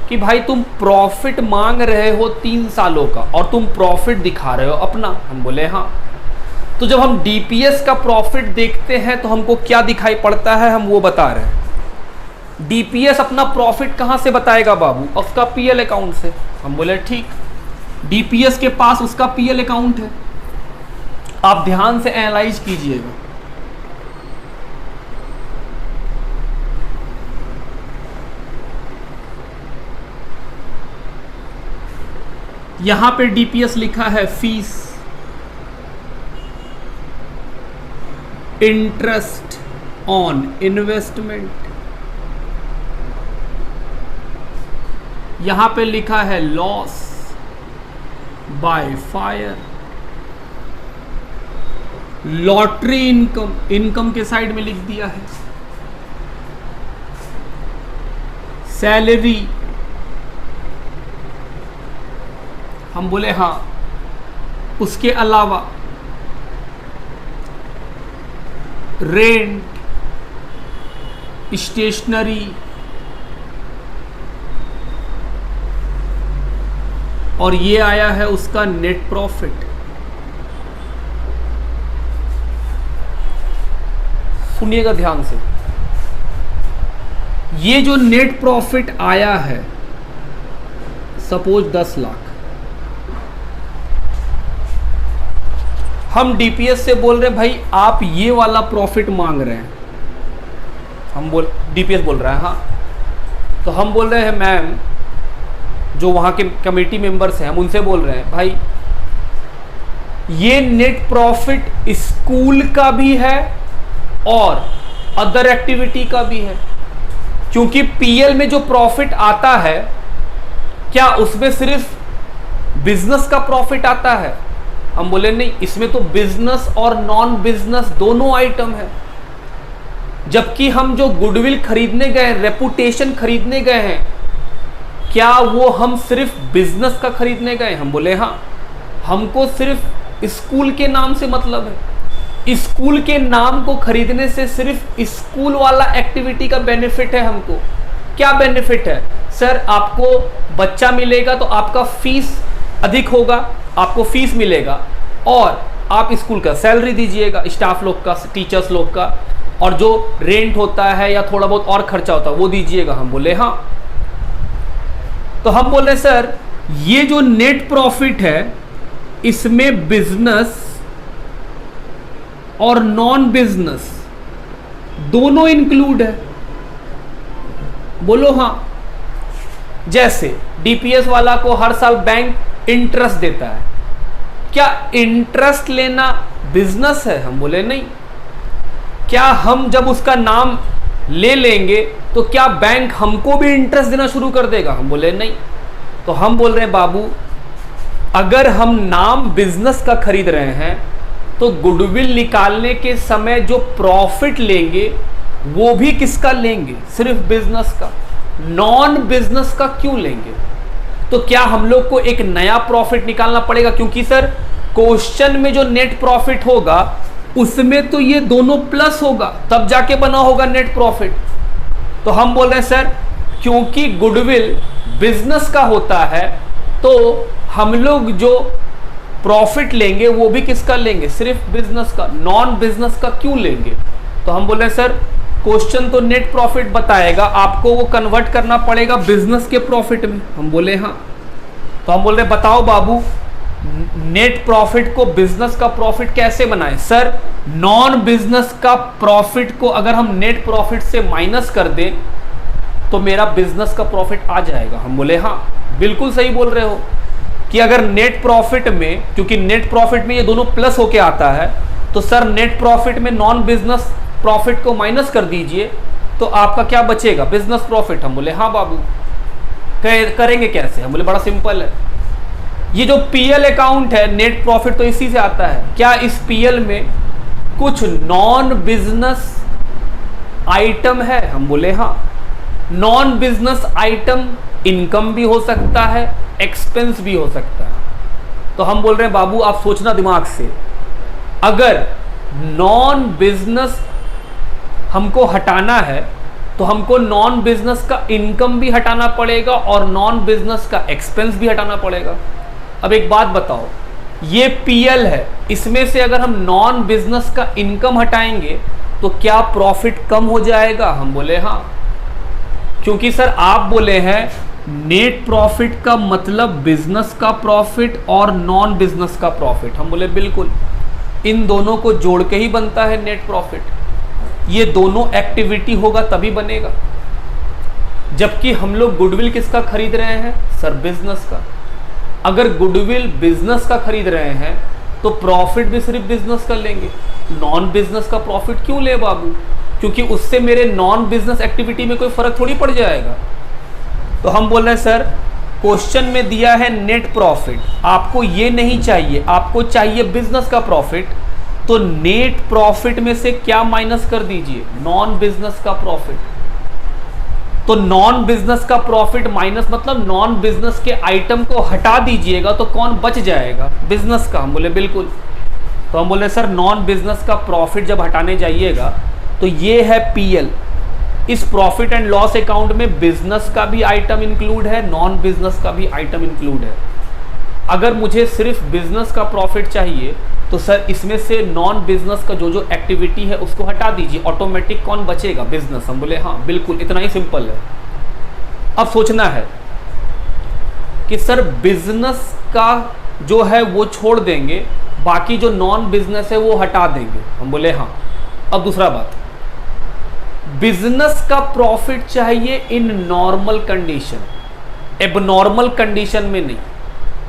कि भाई तुम प्रॉफिट मांग रहे हो 3 सालों का और तुम प्रॉफिट दिखा रहे हो अपना। हम बोले हाँ। तो जब हम डीपीएस का प्रॉफिट देखते हैं तो हमको क्या दिखाई पड़ता है, हम वो बता रहे हैं। डीपीएस अपना प्रॉफिट कहाँ से बताएगा बाबू? उसका पीएल अकाउंट से। हम बोले ठीक, डीपीएस के पास उसका पीएल अकाउंट है। आप ध्यान से एनालाइज कीजिएगा। यहां पे डीपीएस लिखा है फीस, इंटरेस्ट ऑन इन्वेस्टमेंट, यहां पे लिखा है loss by fire. Lottery income, income के साइड में लिख दिया है। सैलरी, हम बोले हाँ। उसके अलावा रेंट, स्टेशनरी और ये आया है उसका नेट प्रॉफिट। सुनिएगा ध्यान से, ये जो नेट प्रॉफिट आया है सपोज 10 लाख, हम डीपीएस से बोल रहे हैं भाई आप ये वाला प्रॉफिट मांग रहे हैं, डीपीएस बोल रहा है हाँ, तो हम बोल रहे हैं मैम, जो वहाँ के कमेटी मेंबर्स हैं हम उनसे बोल रहे हैं भाई ये नेट प्रॉफिट स्कूल का भी है और अदर एक्टिविटी का भी है, क्योंकि पीएल में जो प्रॉफिट आता है क्या उसमें सिर्फ बिजनेस का प्रॉफिट आता है? हम बोले नहीं, इसमें तो बिजनेस और नॉन बिजनेस दोनों आइटम है। जबकि हम जो गुडविल खरीदने गए, रेपुटेशन खरीदने गए हैं, क्या वो हम सिर्फ बिजनेस का खरीदने गए? हम बोले हाँ, हमको सिर्फ स्कूल के नाम से मतलब है। स्कूल के नाम को खरीदने से सिर्फ स्कूल वाला एक्टिविटी का बेनिफिट है हमको। क्या बेनिफिट है सर? आपको बच्चा मिलेगा तो आपका फीस अधिक होगा, आपको फीस मिलेगा और आप स्कूल का सैलरी दीजिएगा, स्टाफ लोग का, टीचर्स लोग का, और जो रेंट होता है या थोड़ा बहुत और खर्चा होता है वो दीजिएगा। हम बोले हाँ। तो हम बोल रहे सर ये जो नेट प्रॉफिट है इसमें बिजनेस और नॉन बिजनेस दोनों इंक्लूड है। बोलो हाँ। जैसे डीपीएस वाला को हर साल बैंक इंटरेस्ट देता है, क्या इंटरेस्ट लेना बिजनेस है? हम बोले नहीं। क्या हम जब उसका नाम ले लेंगे तो क्या बैंक हमको भी इंटरेस्ट देना शुरू कर देगा? हम बोले नहीं। तो हम बोल रहे हैं बाबू, अगर हम नाम बिजनेस का खरीद रहे हैं तो गुडविल निकालने के समय जो प्रॉफिट लेंगे वो भी किसका लेंगे? सिर्फ बिजनेस का। नॉन बिजनेस का क्यों लेंगे? तो क्या हम लोग को एक नया प्रॉफिट निकालना पड़ेगा? क्योंकि सर क्वेश्चन में जो नेट प्रॉफिट होगा उसमें तो ये दोनों प्लस होगा, तब जाके बना होगा नेट प्रॉफिट। तो हम बोल रहे हैं सर क्योंकि गुडविल बिजनेस का होता है तो हम लोग जो प्रॉफिट लेंगे वो भी किसका लेंगे? सिर्फ बिजनेस का। नॉन बिजनेस का क्यों लेंगे? तो हम बोल रहे हैं सर क्वेश्चन तो नेट प्रॉफिट बताएगा, आपको वो कन्वर्ट करना पड़ेगा बिजनेस के प्रॉफिट में। हम बोले हाँ। तो हम बोल रहे बताओ बाबू नेट प्रॉफिट को बिजनेस का प्रॉफिट कैसे बनाएं? सर नॉन बिजनेस का प्रॉफिट को अगर हम नेट प्रॉफिट से माइनस कर दें तो मेरा बिजनेस का प्रॉफिट आ जाएगा। हम बोले हाँ, बिल्कुल सही बोल रहे हो कि अगर नेट प्रॉफिट में, क्योंकि नेट प्रॉफिट में ये दोनों प्लस होके आता है, तो सर नेट प्रॉफिट में नॉन बिजनेस प्रॉफिट को माइनस कर दीजिए तो आपका क्या बचेगा? Business profit. हम बोले हाँ बाबू। करेंगे कैसे? हम बोले बड़ा सिंपल है, ये जो पीएल अकाउंट है नेट प्रॉफिट तो इसी से आता है। क्या इस पीएल में कुछ नॉन बिजनेस आइटम है? हम बोले हाँ। नॉन बिजनेस आइटम इनकम भी हो सकता है, एक्सपेंस भी हो सकता है। तो हम बोल रहे हैं बाबू आप सोचना दिमाग से, अगर नॉन बिजनेस हमको हटाना है तो हमको नॉन बिजनेस का इनकम भी हटाना पड़ेगा और नॉन बिजनेस का एक्सपेंस भी हटाना पड़ेगा। अब एक बात बताओ, ये पीएल है, इसमें से अगर हम नॉन बिजनेस का इनकम हटाएंगे तो क्या प्रॉफिट कम हो जाएगा? हम बोले हाँ। क्योंकि सर आप बोले हैं नेट प्रॉफिट का मतलब बिजनेस का प्रॉफिट और नॉन बिजनेस का प्रॉफिट। हम बोले बिल्कुल, इन दोनों को जोड़ के ही बनता है नेट प्रॉफिट। ये दोनों एक्टिविटी होगा तभी बनेगा। जबकि हम लोग गुडविल किसका खरीद रहे हैं? सर बिजनेस का। अगर गुडविल बिजनेस का खरीद रहे हैं तो प्रॉफिट भी सिर्फ बिजनेस का लेंगे। नॉन बिजनेस का प्रॉफिट क्यों ले बाबू? क्योंकि उससे मेरे नॉन बिजनेस एक्टिविटी में कोई फर्क थोड़ी पड़ जाएगा। तो हम बोल रहे हैं सर क्वेश्चन में दिया है नेट प्रॉफिट, आपको ये नहीं चाहिए, आपको चाहिए बिजनेस का प्रॉफिट, तो नेट प्रॉफिट में से क्या माइनस कर दीजिए, नॉन बिजनेस का प्रॉफिट। तो नॉन बिजनेस का प्रॉफिट माइनस मतलब नॉन बिजनेस के आइटम को हटा दीजिएगा, तो कौन बच जाएगा, बिजनेस का। हम बोले बिल्कुल। तो हम बोले सर नॉन बिजनेस का प्रॉफिट जब हटाने जाइएगा तो ये है पीएल। इस प्रॉफिट एंड लॉस अकाउंट में बिजनेस का भी आइटम इंक्लूड है, नॉन बिजनेस का भी आइटम इंक्लूड है। अगर मुझे सिर्फ बिजनेस का प्रॉफिट चाहिए तो सर इसमें से नॉन बिजनेस का जो एक्टिविटी है उसको हटा दीजिए, ऑटोमेटिक कौन बचेगा, बिजनेस। हम बोले हाँ बिल्कुल, इतना ही सिंपल है। अब सोचना है कि सर बिजनेस का जो है वो छोड़ देंगे, बाकी जो नॉन बिजनेस है वो हटा देंगे। हम बोले हाँ। अब दूसरा बात, बिजनेस का प्रॉफिट चाहिए in normal condition, abnormal condition में नहीं।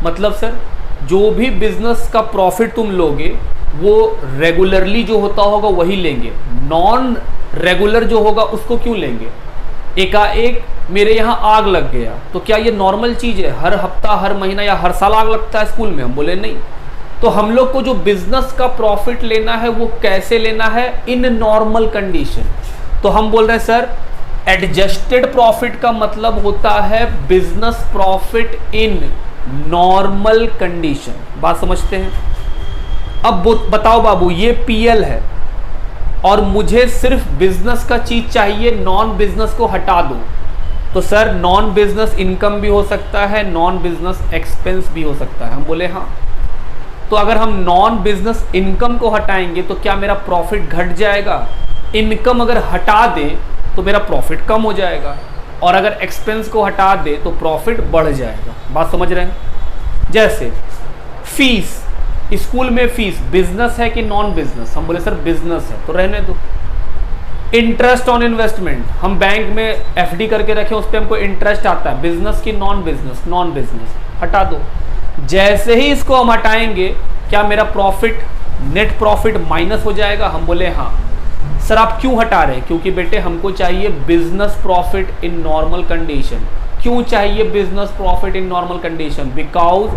मतलब सर जो भी बिजनेस का प्रॉफिट तुम लोगे वो रेगुलरली जो होता होगा वही लेंगे, नॉन रेगुलर जो होगा उसको क्यों लेंगे। एकाएक मेरे यहाँ आग लग गया तो क्या ये नॉर्मल चीज़ है, हर हफ्ता हर महीना या हर साल आग लगता है स्कूल में। हम बोले नहीं। तो हम लोग को जो बिजनेस का प्रॉफिट लेना है वो कैसे लेना है, इन नॉर्मल कंडीशन। तो हम बोल रहे हैं सर एडजस्टेड प्रॉफिट का मतलब होता है business profit in normal condition. बात समझते हैं। अब बताओ बाबू, ये पीएल है और मुझे सिर्फ बिजनेस का चीज चाहिए, नॉन बिजनेस को हटा दो। तो सर नॉन बिजनेस इनकम भी हो सकता है, नॉन बिजनेस एक्सपेंस भी हो सकता है। हम बोले हाँ। तो अगर हम नॉन बिजनेस इनकम को हटाएंगे तो क्या मेरा प्रॉफिट घट जाएगा, इनकम अगर हटा दें तो मेरा प्रॉफिट कम हो जाएगा, और अगर एक्सपेंस को हटा दे तो प्रॉफिट बढ़ जाएगा। बात समझ रहे हैं। जैसे फीस, स्कूल में फीस बिजनेस है कि नॉन बिजनेस। हम बोले सर बिजनेस है, तो रहने दो। इंटरेस्ट ऑन इन्वेस्टमेंट, हम बैंक में एफडी करके रखें, उस पर हमको इंटरेस्ट आता है, बिजनेस की नॉन बिजनेस, नॉन बिजनेस, हटा दो। जैसे ही इसको हम हटाएंगे क्या मेरा प्रॉफिट, नेट प्रॉफिट माइनस हो जाएगा। हम बोले हाँ। सर आप क्यों हटा रहे हैं, क्योंकि बेटे हमको चाहिए business profit in normal condition. क्यों चाहिए business profit in normal condition, because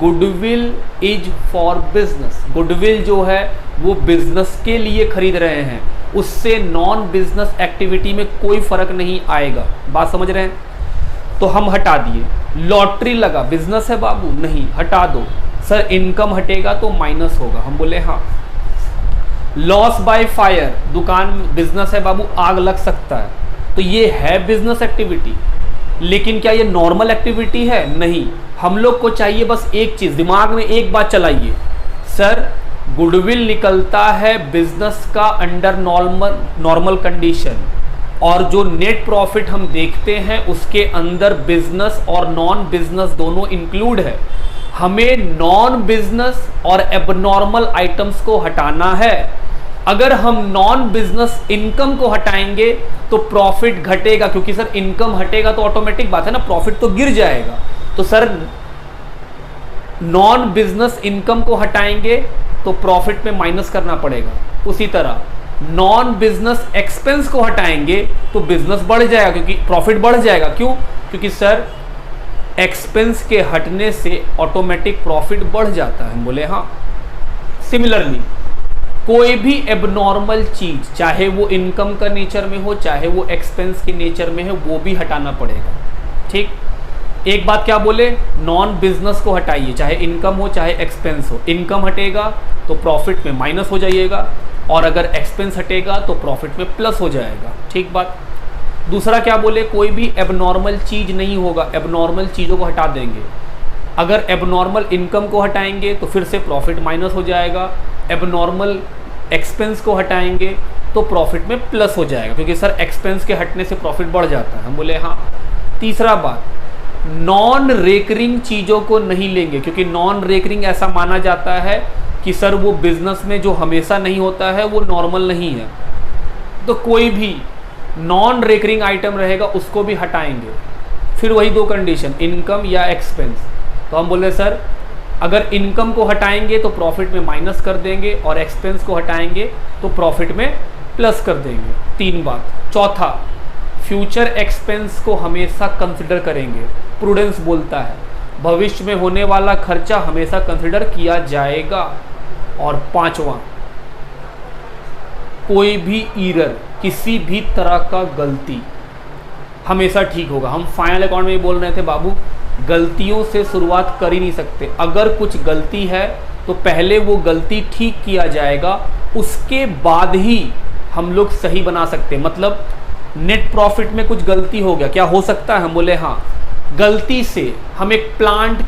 goodwill is for business. Goodwill जो है वो बिजनेस के लिए खरीद रहे हैं, उससे नॉन बिजनेस एक्टिविटी में कोई फर्क नहीं आएगा। बात समझ रहे हैं। तो हम हटा दिए। लॉटरी लगा, बिजनेस है बाबू, नहीं, हटा दो। सर इनकम हटेगा तो माइनस होगा। हम बोले हाँ। लॉस बाय फायर, दुकान बिजनेस है बाबू, आग लग सकता है, तो ये है बिजनेस एक्टिविटी, लेकिन क्या ये नॉर्मल एक्टिविटी है, नहीं। हम लोग को चाहिए बस एक चीज, दिमाग में एक बात चलाइए, सर गुडविल निकलता है बिजनेस का अंडर नॉर्मल कंडीशन, और जो नेट प्रॉफिट हम देखते हैं उसके अंदर बिजनेस और नॉन बिजनेस दोनों इंक्लूड है। हमें नॉन बिजनेस और एबनॉर्मल आइटम्स को हटाना है। अगर हम नॉन बिजनेस इनकम को हटाएंगे तो प्रॉफिट घटेगा, क्योंकि सर इनकम हटेगा तो ऑटोमेटिक बात है ना, प्रॉफिट तो गिर जाएगा। तो सर नॉन बिजनेस इनकम को हटाएंगे तो प्रॉफिट में माइनस करना पड़ेगा। उसी तरह नॉन बिजनेस एक्सपेंस को हटाएंगे तो बिजनेस बढ़ जाएगा, क्योंकि प्रॉफिट बढ़ जाएगा। क्यों? क्योंकि सर एक्सपेंस के हटने से ऑटोमेटिक प्रॉफिट बढ़ जाता है। हम बोले हाँ। सिमिलरली कोई भी एबनॉर्मल चीज, चाहे वो इनकम का नेचर में हो चाहे वो एक्सपेंस के नेचर में है, वो भी हटाना पड़ेगा। ठीक, एक बात क्या बोले, नॉन बिजनेस को हटाइए, चाहे इनकम हो चाहे एक्सपेंस हो। इनकम हटेगा तो प्रॉफिट में माइनस हो जाइएगा, और अगर एक्सपेंस हटेगा तो प्रॉफिट में प्लस हो जाएगा। ठीक बात। दूसरा क्या बोले, कोई भी एबनॉर्मल चीज नहीं होगा, एबनॉर्मल चीज़ों को हटा देंगे। अगर एबनॉर्मल इनकम को हटाएंगे तो फिर से प्रॉफिट माइनस हो जाएगा, एबनॉर्मल एक्सपेंस को हटाएंगे तो प्रॉफिट में प्लस हो जाएगा, क्योंकि सर एक्सपेंस के हटने से प्रॉफिट बढ़ जाता है। हम बोले हाँ। तीसरा बात, नॉन रेकरिंग चीज़ों को नहीं लेंगे, क्योंकि नॉन रेकरिंग ऐसा माना जाता है कि सर वो बिजनेस में जो हमेशा नहीं होता है वो नॉर्मल नहीं है। तो कोई भी नॉन रेकरिंग आइटम रहेगा उसको भी हटाएंगे। फिर वही दो कंडीशन, इनकम या एक्सपेंस। तो हम बोले सर अगर इनकम को हटाएंगे तो प्रॉफिट में माइनस कर देंगे, और एक्सपेंस को हटाएंगे तो प्रॉफिट में प्लस कर देंगे। तीन बात। चौथा, फ्यूचर एक्सपेंस को हमेशा कंसिडर करेंगे। प्रूडेंस बोलता है भविष्य में होने वाला खर्चा हमेशा कंसिडर किया जाएगा। और पांचवा, कोई भी ईरर, किसी भी तरह का गलती हमेशा ठीक होगा। हम फाइनल अकाउंट में भी बोल रहे थे बाबू, गलतियों से शुरुआत कर ही नहीं सकते। अगर कुछ गलती है तो पहले वो गलती ठीक किया जाएगा, उसके बाद ही हम लोग सही बना सकते। मतलब नेट प्रॉफिट में कुछ गलती हो गया, क्या हो सकता है? हम बोले हाँ। गलती से हम एक प्लांट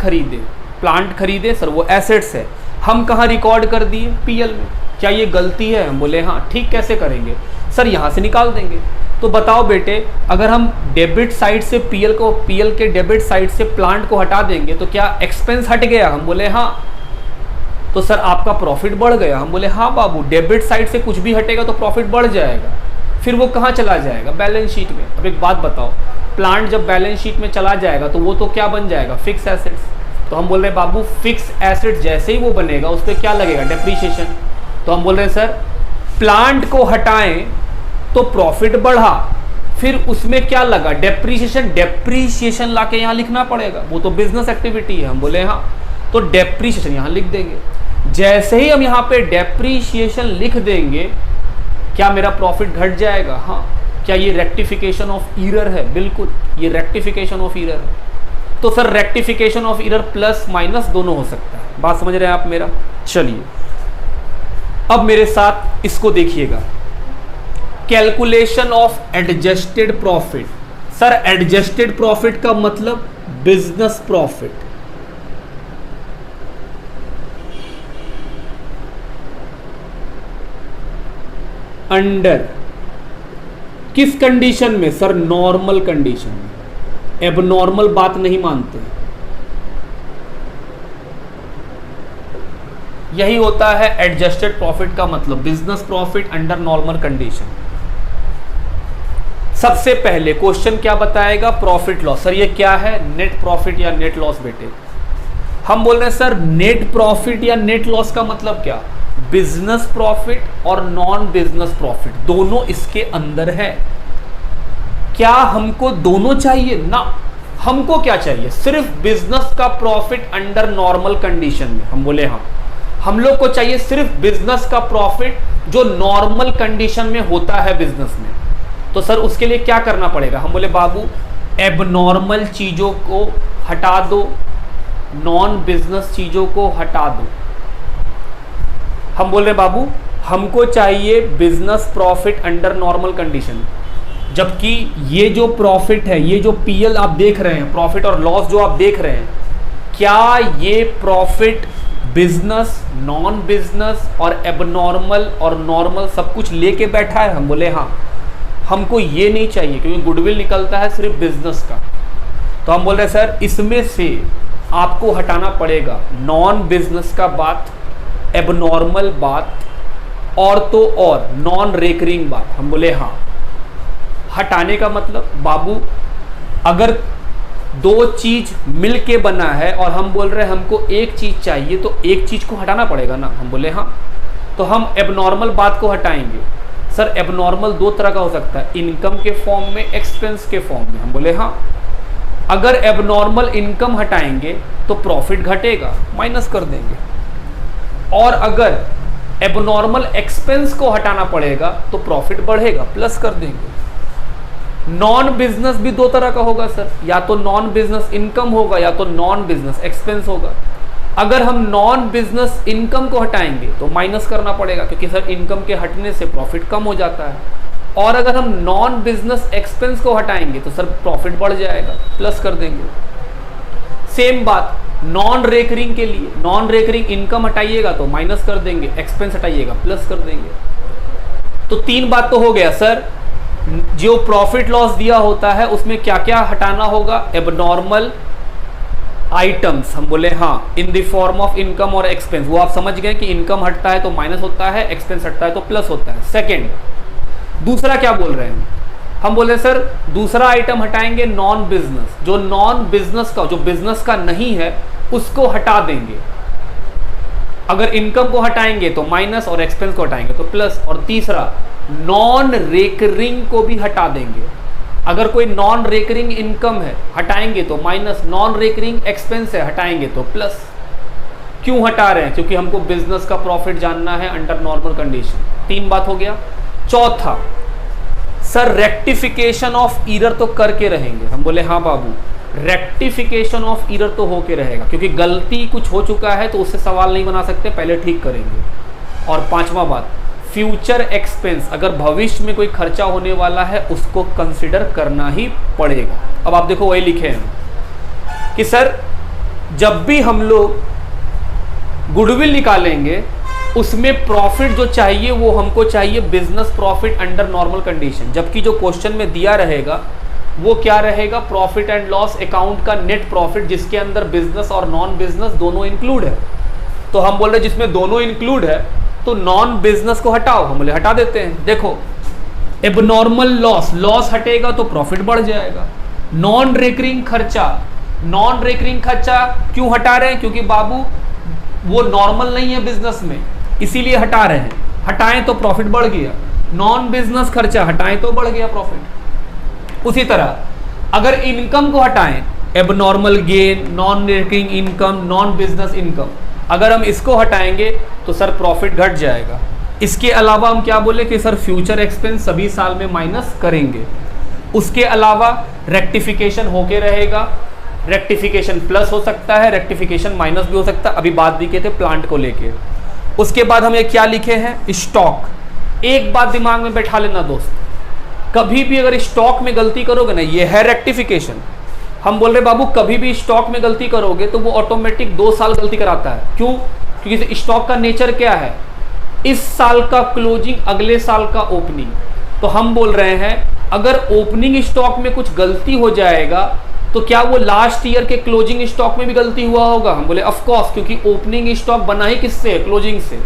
खरीदे सर, वो एसेट्स है, हम कहाँ रिकॉर्ड कर दिए? पीएल में। क्या ये गलती है? हम बोले हाँ। ठीक कैसे करेंगे सर? यहाँ से निकाल देंगे। तो बताओ बेटे, अगर हम डेबिट साइड से पीएल के डेबिट साइड से प्लांट को हटा देंगे तो क्या एक्सपेंस हट गया? हम बोले हाँ। तो सर आपका प्रॉफिट बढ़ गया? हम बोले हाँ बाबू, डेबिट साइड से कुछ भी हटेगा तो प्रॉफिट बढ़ जाएगा। फिर वो कहाँ चला जाएगा? बैलेंस शीट में। अब एक बात बताओ, प्लांट जब बैलेंस शीट में चला जाएगा तो वो तो क्या बन जाएगा? Fix assets. तो हम बोल रहे हैं बाबू, फिक्स एसेट जैसे ही वो बनेगा उस पर क्या लगेगा? डेप्रीशिएशन। तो हम बोल रहे हैं सर, प्लांट को हटाएं तो प्रॉफिट बढ़ा, फिर उसमें क्या लगा? डेप्रीशिएशन लाके यहाँ लिखना पड़ेगा, वो तो बिजनेस एक्टिविटी है। हम बोले हाँ। तो डेप्रीशिएशन यहाँ लिख देंगे। जैसे ही हम यहाँ पे डेप्रीशिएशन लिख देंगे, क्या मेरा प्रॉफिट घट जाएगा? हाँ। क्या ये रेक्टिफिकेशन ऑफ ईरर है? बिल्कुल, ये रेक्टिफिकेशन ऑफ ईरर है। तो sir rectification of error plus minus दोनों हो सकता है। बात समझ रहे हैं आप मेरा? चलिए अब मेरे साथ इसको देखिएगा, calculation of adjusted profit. Sir adjusted profit का मतलब बिजनेस प्रॉफिट। अंडर किस कंडीशन में? सर नॉर्मल कंडीशन में। एबनॉर्मल बात नहीं मानते। यही होता है एडजस्टेड प्रॉफिट का मतलब, business profit under normal condition. सबसे पहले क्वेश्चन क्या बताएगा? Profit loss. सर ये क्या है? नेट प्रॉफिट या नेट लॉस बेटे? हम बोल रहे हैं सर नेट प्रॉफिट या नेट लॉस का मतलब क्या? बिजनेस प्रॉफिट और नॉन बिजनेस प्रॉफिट दोनों इसके अंदर है। क्या हमको दोनों चाहिए? ना। हमको क्या चाहिए? सिर्फ बिजनेस का प्रॉफिट अंडर नॉर्मल कंडीशन में। हम बोले हाँ। हम लोग को चाहिए सिर्फ बिजनेस का प्रॉफिट जो नॉर्मल कंडीशन में होता है बिजनेस में। तो सर उसके लिए क्या करना पड़ेगा? हम बोले बाबू, एबनॉर्मल चीजों को हटा दो, नॉन बिजनेस चीजों को हटा दो। हम बोल रहे बाबू, हमको चाहिए business profit under normal condition. जबकि ये जो प्रॉफिट है, ये जो पीएल आप देख रहे हैं, प्रॉफिट और लॉस जो आप देख रहे हैं, क्या ये प्रॉफिट बिजनेस, नॉन बिजनेस और एबनॉर्मल और नॉर्मल सब कुछ लेके बैठा है? हम बोले हाँ। हमको ये नहीं चाहिए क्योंकि गुडविल निकलता है सिर्फ बिजनेस का। तो हम बोल रहे सर इसमें से आपको हटाना पड़ेगा नॉन बिजनेस का बात, एबनॉर्मल बात और तो और नॉन रेकरिंग बात। हम बोले हाँ। हटाने का मतलब बाबू, अगर दो चीज मिल के बना है और हम बोल रहे हैं हमको एक चीज चाहिए तो एक चीज को हटाना पड़ेगा ना। हम बोले हाँ। तो हम एबनॉर्मल बात को हटाएंगे। सर एबनॉर्मल दो तरह का हो सकता है, इनकम के फॉर्म में, एक्सपेंस के फॉर्म में। हम बोले हाँ। अगर एबनॉर्मल इनकम हटाएंगे तो प्रॉफिट घटेगा, माइनस कर देंगे। और अगर एबनॉर्मल एक्सपेंस को हटाना पड़ेगा तो प्रॉफिट बढ़ेगा, प्लस कर देंगे। नॉन बिजनेस भी दो तरह का होगा सर, या तो नॉन बिजनेस इनकम होगा या तो नॉन बिजनेस एक्सपेंस होगा। अगर हम नॉन बिजनेस इनकम को हटाएंगे तो माइनस करना पड़ेगा क्योंकि सर इनकम के हटने से प्रॉफिट कम हो जाता है। और अगर हम नॉन बिजनेस एक्सपेंस को हटाएंगे तो सर प्रॉफिट बढ़ जाएगा, प्लस कर देंगे। सेम बात नॉन रेकरिंग के लिए, नॉन रेकरिंग इनकम हटाइएगा तो माइनस कर देंगे, एक्सपेंस हटाइएगा प्लस कर देंगे। तो तीन बात तो हो गया सर। जो प्रॉफिट लॉस दिया होता है उसमें क्या क्या हटाना होगा? Abnormal items. हम बोले हाँ, in the form of income और एक्सपेंस। वो आप समझ गए कि इनकम हटता है तो माइनस होता है, एक्सपेंस हटता है तो प्लस होता है। सेकेंड, दूसरा क्या बोल रहे हैं? हम बोले सर दूसरा आइटम हटाएंगे नॉन बिजनेस। जो नॉन बिजनेस का, जो बिजनेस का नहीं है उसको हटा देंगे। अगर इनकम को हटाएंगे तो माइनस और एक्सपेंस को हटाएंगे तो प्लस। और तीसरा नॉन रेकरिंग को भी हटा देंगे। अगर कोई नॉन रेकरिंग इनकम है हटाएंगे तो माइनस, नॉन रेकरिंग एक्सपेंस है हटाएंगे तो प्लस। क्यों हटा रहे हैं? क्योंकि हमको बिजनेस का प्रॉफिट जानना है अंडर नॉर्मल कंडीशन। 3 बात हो गया। चौथा, सर रेक्टिफिकेशन ऑफ ईरर तो करके रहेंगे। हम बोले हाँ बाबू, रेक्टिफिकेशन ऑफ ईरर तो होके रहेगा, क्योंकि गलती कुछ हो चुका है तो उससे सवाल नहीं बना सकते, पहले ठीक करेंगे। और 5वां बात, फ्यूचर एक्सपेंस, अगर भविष्य में कोई खर्चा होने वाला है उसको कंसिडर करना ही पड़ेगा। अब आप देखो वही लिखे हैं कि सर जब भी हम लोग गुडविल निकालेंगे उसमें प्रॉफिट जो चाहिए वो हमको चाहिए business profit under normal condition, जबकि जो क्वेश्चन में दिया रहेगा वो क्या रहेगा? प्रॉफिट एंड लॉस अकाउंट का नेट प्रॉफिट, जिसके अंदर बिजनेस और नॉन बिजनेस दोनों इंक्लूड है। तो हम बोल रहे जिसमें दोनों इंक्लूड है तो नॉन बिजनेस को हटाओ। हम बोले हटा देते हैं। देखो एबनॉर्मल लॉस, लॉस हटेगा तो प्रॉफिट बढ़ जाएगा। नॉन रेकरिंग खर्चा, नॉन रेकरिंग खर्चा क्यों हटा रहे हैं? क्योंकि बाबू वो नॉर्मल नहीं है बिजनेस में, इसीलिए हटा रहे हैं। हटाएं तो प्रॉफिट बढ़ गया। नॉन बिजनेस खर्चा हटाएं तो बढ़ गया प्रॉफिट। उसी तरह अगर इनकम को हटाएं, abnormal gain, non recurring income, non business income, अगर हम इसको हटाएंगे तो सर प्रॉफिट घट जाएगा। इसके अलावा हम क्या बोले कि सर फ्यूचर एक्सपेंस सभी साल में माइनस करेंगे। उसके अलावा रेक्टिफिकेशन होके रहेगा, रेक्टिफिकेशन प्लस हो सकता है, रेक्टिफिकेशन माइनस भी हो सकता है। अभी बात भी किए थे प्लांट को लेके। उसके बाद हम ये क्या लिखे हैं? स्टॉक। एक बात दिमाग में बैठा लेना दोस्त, कभी भी अगर स्टॉक में गलती करोगे ना, ये है रेक्टिफिकेशन। हम बोल रहे बाबू कभी भी स्टॉक में गलती करोगे तो वो ऑटोमेटिक 2 साल गलती कराता है। क्यों? क्योंकि स्टॉक का नेचर क्या है? इस साल का क्लोजिंग अगले साल का ओपनिंग। तो हम बोल रहे हैं अगर ओपनिंग स्टॉक में कुछ गलती हो जाएगा तो क्या वो लास्ट ईयर के क्लोजिंग स्टॉक में भी गलती हुआ होगा? हम बोले ऑफ कोर्स, क्योंकि ओपनिंग स्टॉक बना ही किससे? क्लोजिंग से।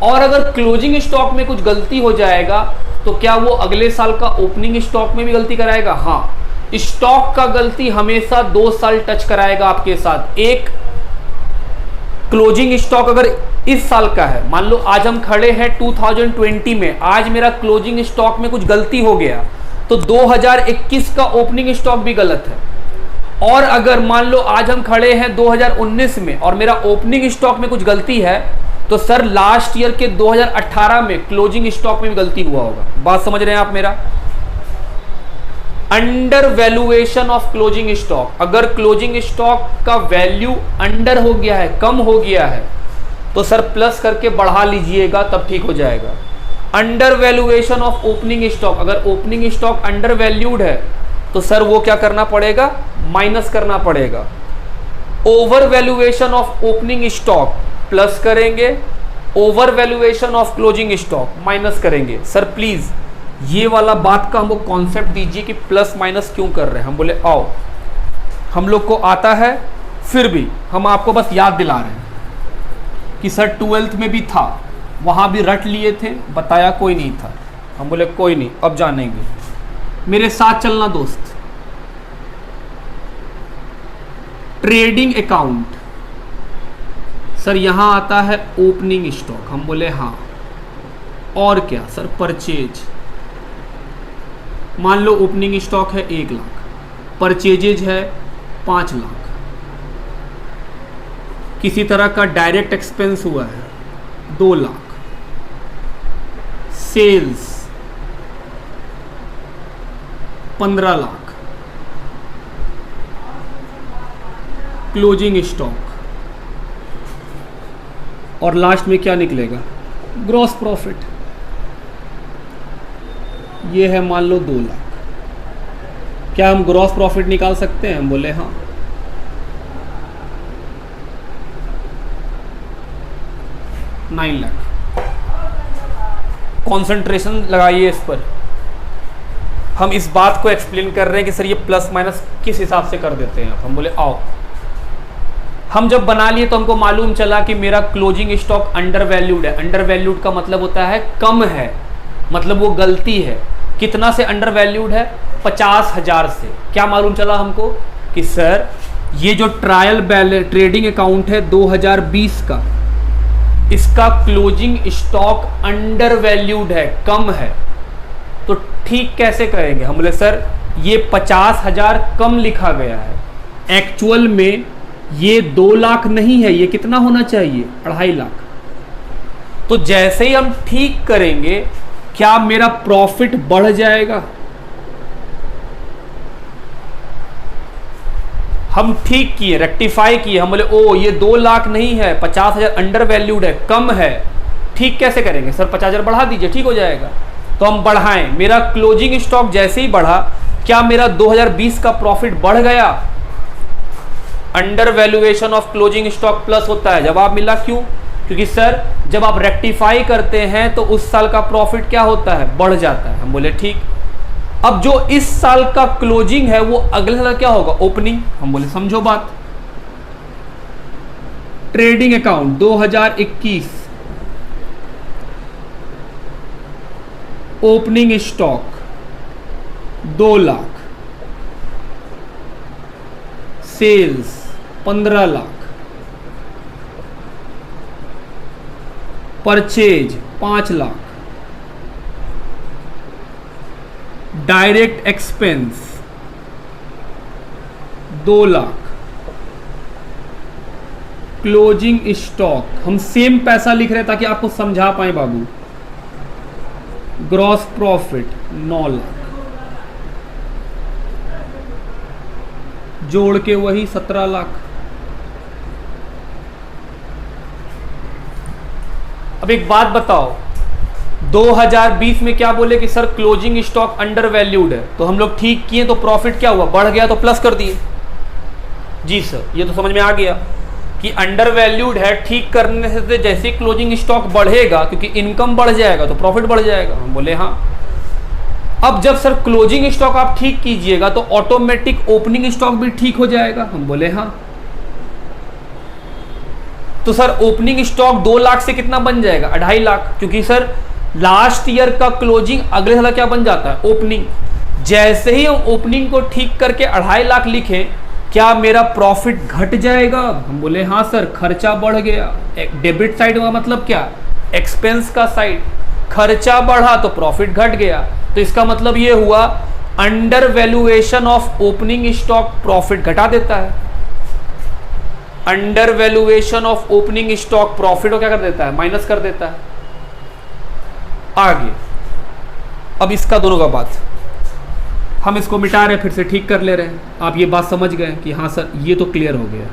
और अगर क्लोजिंग स्टॉक में कुछ गलती हो जाएगा तो क्या वो अगले साल का ओपनिंग स्टॉक में भी गलती कराएगा? हाँ, स्टॉक का गलती हमेशा 2 साल टच कराएगा आपके साथ। एक क्लोजिंग स्टॉक अगर इस साल का है, मान लो आज हम खड़े हैं 2020 में, आज मेरा क्लोजिंग स्टॉक में कुछ गलती हो गया तो 2021 का ओपनिंग स्टॉक भी गलत है। और अगर मान लो आज हम खड़े हैं 2019 में और मेरा ओपनिंग स्टॉक में कुछ गलती है तो सर लास्ट ईयर के 2018 में क्लोजिंग स्टॉक में भी गलती हुआ होगा। बात समझ रहे हैं आप मेरा? Under valuation of closing stock, अगर क्लोजिंग स्टॉक का वैल्यू अंडर हो गया है, कम हो गया है, तो सर प्लस करके बढ़ा लीजिएगा तब ठीक हो जाएगा। Under valuation of opening stock, अगर ओपनिंग स्टॉक अंडर वैल्यूड है तो सर वो क्या करना पड़ेगा? माइनस करना पड़ेगा। Over valuation of opening stock plus करेंगे, over valuation of closing stock minus करेंगे। सर प्लीज ये वाला बात का हमको कॉन्सेप्ट दीजिए कि प्लस माइनस क्यों कर रहे हैं। हम बोले आओ, हम लोग को आता है, फिर भी हम आपको बस याद दिला रहे हैं कि सर 12th में भी था, वहां भी रट लिए थे, बताया कोई नहीं था। हम बोले कोई नहीं, अब जानेंगे, मेरे साथ चलना दोस्त। ट्रेडिंग अकाउंट, सर यहां आता है ओपनिंग स्टॉक। हम बोले हाँ, और क्या? सर परचेज, मान लो ओपनिंग स्टॉक है 1 लाख, परचेजेज है 5 लाख, किसी तरह का डायरेक्ट एक्सपेंस हुआ है 2 lakh, sales 15 lakh, closing stock, और लास्ट में क्या निकलेगा? Gross profit. ये है मान लो 2 लाख। क्या हम ग्रॉस प्रॉफिट निकाल सकते हैं? हम बोले हाँ। $9 लाख। कंसंट्रेशन लगाइए इस पर। हम इस बात को एक्सप्लेन कर रहे हैं कि सर ये प्लस माइनस किस हिसाब से कर देते हैं आप। हम बोले आओ, हम जब बना लिए तो हमको मालूम चला कि मेरा क्लोजिंग स्टॉक अंडर वैल्यूड है। अंडर वैल्यूड का मतलब होता है कम है, मतलब वो गलती है। कितना से अंडर वैल्यूड है? 50,000 से। क्या मालूम चला हमको कि सर ये जो ट्रायल बैलेंस ट्रेडिंग अकाउंट है 2020 का, इसका क्लोजिंग स्टॉक अंडर वैल्यूड है, कम है। तो ठीक कैसे करेंगे? हम बोले सर ये 50,000 कम लिखा गया है, एक्चुअल में ये 2 लाख नहीं है, ये कितना होना चाहिए 2.5 लाख। तो जैसे ही हम ठीक करेंगे क्या मेरा प्रॉफिट बढ़ जाएगा? हम ठीक किए, रेक्टिफाई किए, हम बोले ओ ये 2 लाख नहीं है, 50,000 अंडर वैल्यूड है, कम है। ठीक कैसे करेंगे सर? 50,000 बढ़ा दीजिए, ठीक हो जाएगा। तो हम बढ़ाएं, मेरा क्लोजिंग स्टॉक जैसे ही बढ़ा, क्या मेरा 2020 का प्रॉफिट बढ़ गया? Under valuation of closing stock plus होता है। जवाब मिला, क्यों? क्योंकि सर जब आप रेक्टिफाई करते हैं तो उस साल का प्रॉफिट क्या होता है? बढ़ जाता है। हम बोले ठीक। अब जो इस साल का क्लोजिंग है वो अगले साल क्या होगा? ओपनिंग। हम बोले समझो बात। Trading account 2021, opening stock 2 lakh, sales 15 lakh, purchase 5 lakh, direct expense 2 lakh, closing stock, हम सेम पैसा लिख रहे हैं ताकि आपको समझा पाए बाबू, ग्रॉस प्रॉफिट 9 लाख, जोड़ के वही 17 लाख। अब एक बात बताओ, 2020 में क्या बोले कि sir closing stock under valued है, तो हम लोग ठीक किए तो प्रॉफिट क्या हुआ? बढ़ गया, तो प्लस कर दिए। जी सर, ये तो समझ में आ गया कि अंडर वैल्यूड है, ठीक करने से जैसे क्लोजिंग स्टॉक बढ़ेगा, क्योंकि इनकम बढ़ जाएगा तो प्रॉफिट बढ़ जाएगा। हम बोले हाँ। अब जब सर क्लोजिंग स्टॉक आप ठीक कीजिएगा तो ऑटोमेटिक ओपनिंग स्टॉक भी ठीक हो जाएगा। हम बोले हाँ। तो सर ओपनिंग स्टॉक 2 लाख से कितना बन जाएगा? 2.5 लाख, क्योंकि सर लास्ट ईयर का क्लोजिंग अगले साल क्या बन जाता है? ओपनिंग। जैसे ही हम ओपनिंग को ठीक करके 2.5 लाख लिखें, क्या मेरा प्रॉफिट घट जाएगा? हम बोले हाँ सर, खर्चा बढ़ गया। डेबिट साइड हुआ मतलब क्या? एक्सपेंस का साइड। खर्चा बढ़ा तो प्रॉफिट घट गया, तो इसका मतलब ये हुआ under valuation of opening stock profit घटा देता है। Under valuation of opening stock profit को क्या कर देता है? माइनस कर देता है। आगे अब इसका दोनों का बात हम इसको मिटा रहे, फिर से ठीक कर ले रहे हैं। आप ये बात समझ गए कि हाँ सर ये तो क्लियर हो गया।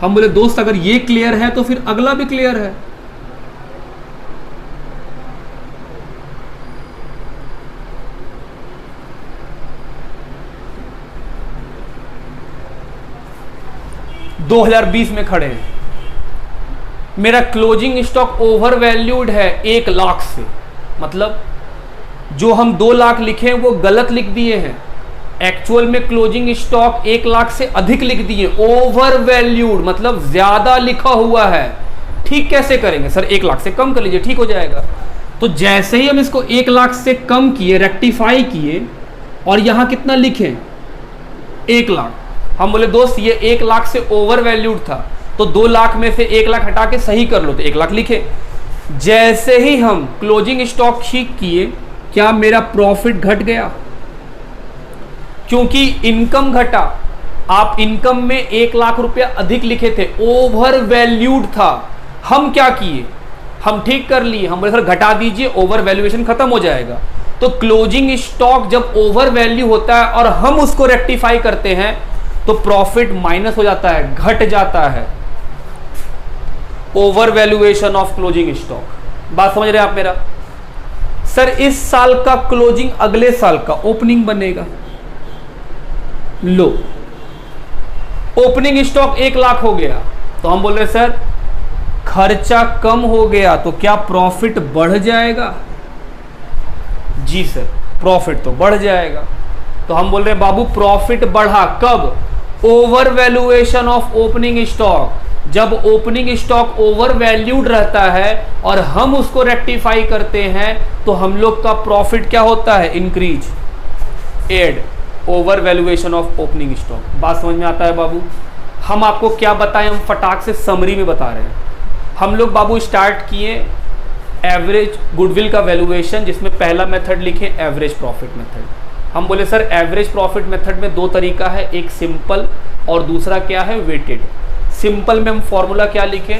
हम बोले दोस्त अगर ये क्लियर है तो फिर अगला भी क्लियर है। $2020 2020 में खड़े हैं, मेरा क्लोजिंग स्टॉक ओवर वैल्यूड है 1 लाख से, मतलब जो हम 2 लाख लिखे वो गलत लिख दिए हैं। एक्चुअल में क्लोजिंग स्टॉक 1 लाख से अधिक लिख दिए, ओवर वैल्यूड मतलब ज्यादा लिखा हुआ है। ठीक कैसे करेंगे सर? 1 लाख से कम कर लीजिए, ठीक हो जाएगा। तो जैसे ही हम इसको 1 लाख से कम किए, रेक्टिफाई किए, और यहां कितना लिखे? 1 लाख। हम बोले दोस्त ये 1 लाख से ओवर वैल्यूड था, तो 2 लाख में से 1 लाख हटा के सही कर लो, तो 1 लाख लिखे। जैसे ही हम क्लोजिंग स्टॉक ठीक किए, क्या मेरा प्रॉफिट घट गया? क्योंकि इनकम घटा। आप इनकम में 1 लाख रुपया अधिक लिखे थे, ओवर वैल्यूड था। हम क्या किए? हम ठीक कर लिए। हम बोले सर घटा दीजिए, ओवर वैल्यूएशन खत्म हो जाएगा। तो क्लोजिंग स्टॉक जब ओवर वैल्यू होता है और हम उसको रेक्टिफाई करते हैं तो प्रॉफिट माइनस हो जाता है, घट जाता है। Over valuation of closing stock. बात समझ रहे हैं आप मेरा? सर इस साल का क्लोजिंग अगले साल का ओपनिंग बनेगा। लो, ओपनिंग स्टॉक 1 लाख हो गया, तो हम बोल रहे सर खर्चा कम हो गया, तो क्या प्रॉफिट बढ़ जाएगा? जी सर, प्रॉफिट तो बढ़ जाएगा। तो हम बोल रहे बाबू प्रॉफिट बढ़ा कब? Over valuation of opening stock. जब ओपनिंग स्टॉक ओवर वैल्यूड रहता है और हम उसको रेक्टिफाई करते हैं तो हम लोग का प्रॉफिट क्या होता है? Increase. Add over valuation of opening stock. बात समझ में आता है बाबू? हम आपको क्या बताएं, हम फटाक से समरी में बता रहे हैं। हम लोग बाबू स्टार्ट किए एवरेज गुडविल का वैल्यूएशन, जिसमें पहला मेथड लिखे एवरेज प्रॉफिट मेथड। हम बोले सर एवरेज प्रॉफिट मेथड में दो तरीका है, एक सिंपल और दूसरा क्या है वेटेड। सिंपल में हम फॉर्मूला क्या लिखें,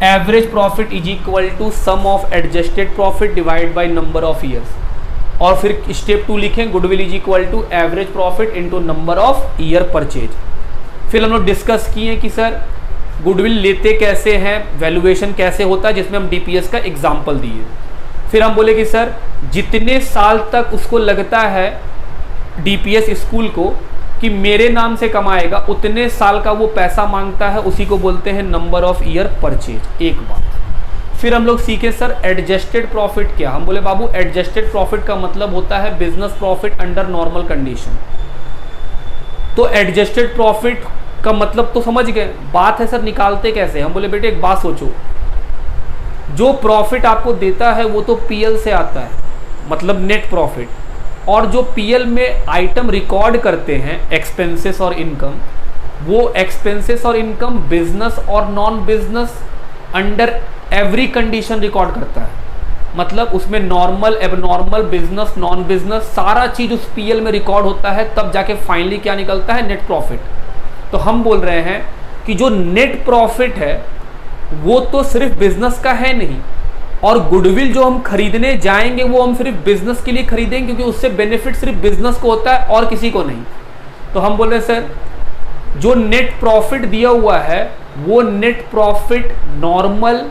average profit is equal to sum of adjusted profit divide by number of years, और फिर स्टेप 2 लिखें goodwill is equal to average profit into number of year purchase. फिर हम लोग डिस्कस किए कि सर गुडविल लेते कैसे हैं, वैल्यूएशन कैसे होता है, जिसमें हम डीपीएस का एग्जाम्पल दिए। फिर हम बोले कि सर जितने साल तक उसको लगता है डीपीएस स्कूल को कि मेरे नाम से कमाएगा, उतने साल का वो पैसा मांगता है, उसी को बोलते हैं नंबर ऑफ ईयर परचेज। एक बात। फिर हम लोग सीखे सर एडजस्टेड प्रॉफिट क्या। हम बोले बाबू एडजस्टेड प्रॉफिट का मतलब होता है business profit under normal condition. तो एडजस्टेड प्रॉफिट का मतलब तो समझ गए, बात है सर निकालते कैसे। हम बोले बेटे एक बात सोचो, जो प्रॉफिट आपको देता है वो तो पीएल से आता है, मतलब नेट प्रॉफिट, और जो पीएल में आइटम रिकॉर्ड करते हैं एक्सपेंसेस और इनकम, वो एक्सपेंसेस और इनकम बिजनेस और non business under every condition record करता है। मतलब उसमें normal, abnormal, business, non business सारा चीज उस पीएल में रिकॉर्ड होता है, तब जाके फाइनली क्या निकलता है, नेट प्रॉफिट। तो हम बोल रहे हैं कि जो नेट प्रॉफिट है वो तो सिर्फ बिजनेस का है नहीं, और गुडविल जो हम खरीदने जाएंगे वो हम सिर्फ बिजनेस के लिए खरीदेंगे, क्योंकि उससे बेनिफिट सिर्फ बिजनेस को होता है और किसी को नहीं। तो हम बोल रहे हैं सर जो नेट प्रॉफिट दिया हुआ है वो net profit normal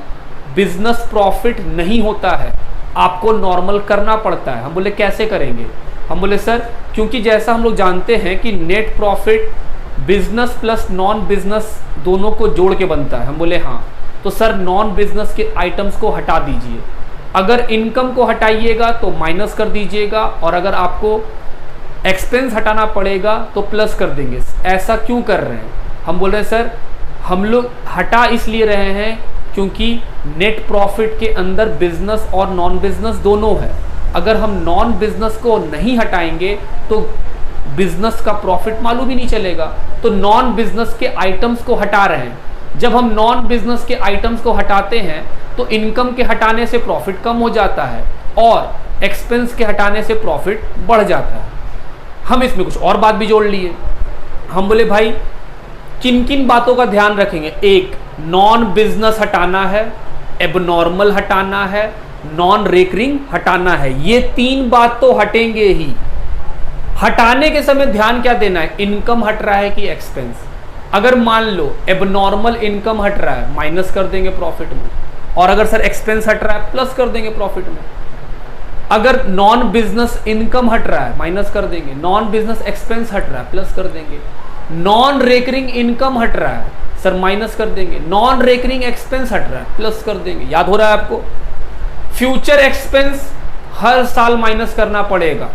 business profit नहीं होता है, आपको नॉर्मल करना पड़ता है। हम बोले कैसे करेंगे। हम बोले सर क्योंकि जैसा हम लोग जानते हैं कि net profit business plus non business दोनों को जोड़ के बनता है। हम बोले हाँ, तो सर नॉन बिजनेस के आइटम्स को हटा दीजिए। अगर इनकम को हटाइएगा तो माइनस कर दीजिएगा, और अगर आपको एक्सपेंस हटाना पड़ेगा तो प्लस कर देंगे। ऐसा क्यों कर रहे हैं। हम बोल रहे हैं सर हम लोग हटा इसलिए रहे हैं क्योंकि नेट प्रॉफिट के अंदर बिजनेस और नॉन बिजनेस दोनों है। अगर हम नॉन बिजनेस को नहीं हटाएंगे तो बिजनेस का प्रॉफिट मालूम ही नहीं चलेगा। तो नॉन बिजनेस के आइटम्स को हटा रहे हैं। जब हम नॉन बिजनेस के आइटम्स को हटाते हैं तो इनकम के हटाने से प्रॉफिट कम हो जाता है और एक्सपेंस के हटाने से प्रॉफिट बढ़ जाता है। हम इसमें कुछ और बात भी जोड़ लिए। हम बोले भाई किन किन बातों का ध्यान रखेंगे। एक, नॉन बिजनेस हटाना है, एबनॉर्मल हटाना है, नॉन रेकरिंग हटाना है। ये तीन बात तो हटेंगे ही। हटाने के समय ध्यान क्या देना है, इनकम हट रहा है कि एक्सपेंस। अगर मान लो एबनॉर्मल इनकम हट रहा है माइनस कर देंगे प्रॉफिट में, और अगर सर एक्सपेंस हट रहा है प्लस कर देंगे प्रॉफिट में। अगर नॉन बिजनेस इनकम हट रहा है माइनस कर देंगे, नॉन बिजनेस एक्सपेंस हट रहा है प्लस कर देंगे, नॉन रेकरिंग इनकम हट रहा है सर माइनस कर देंगे, नॉन रेकरिंग एक्सपेंस हट रहा है प्लस कर देंगे। याद हो रहा है आपको। फ्यूचर एक्सपेंस हर साल माइनस करना पड़ेगा।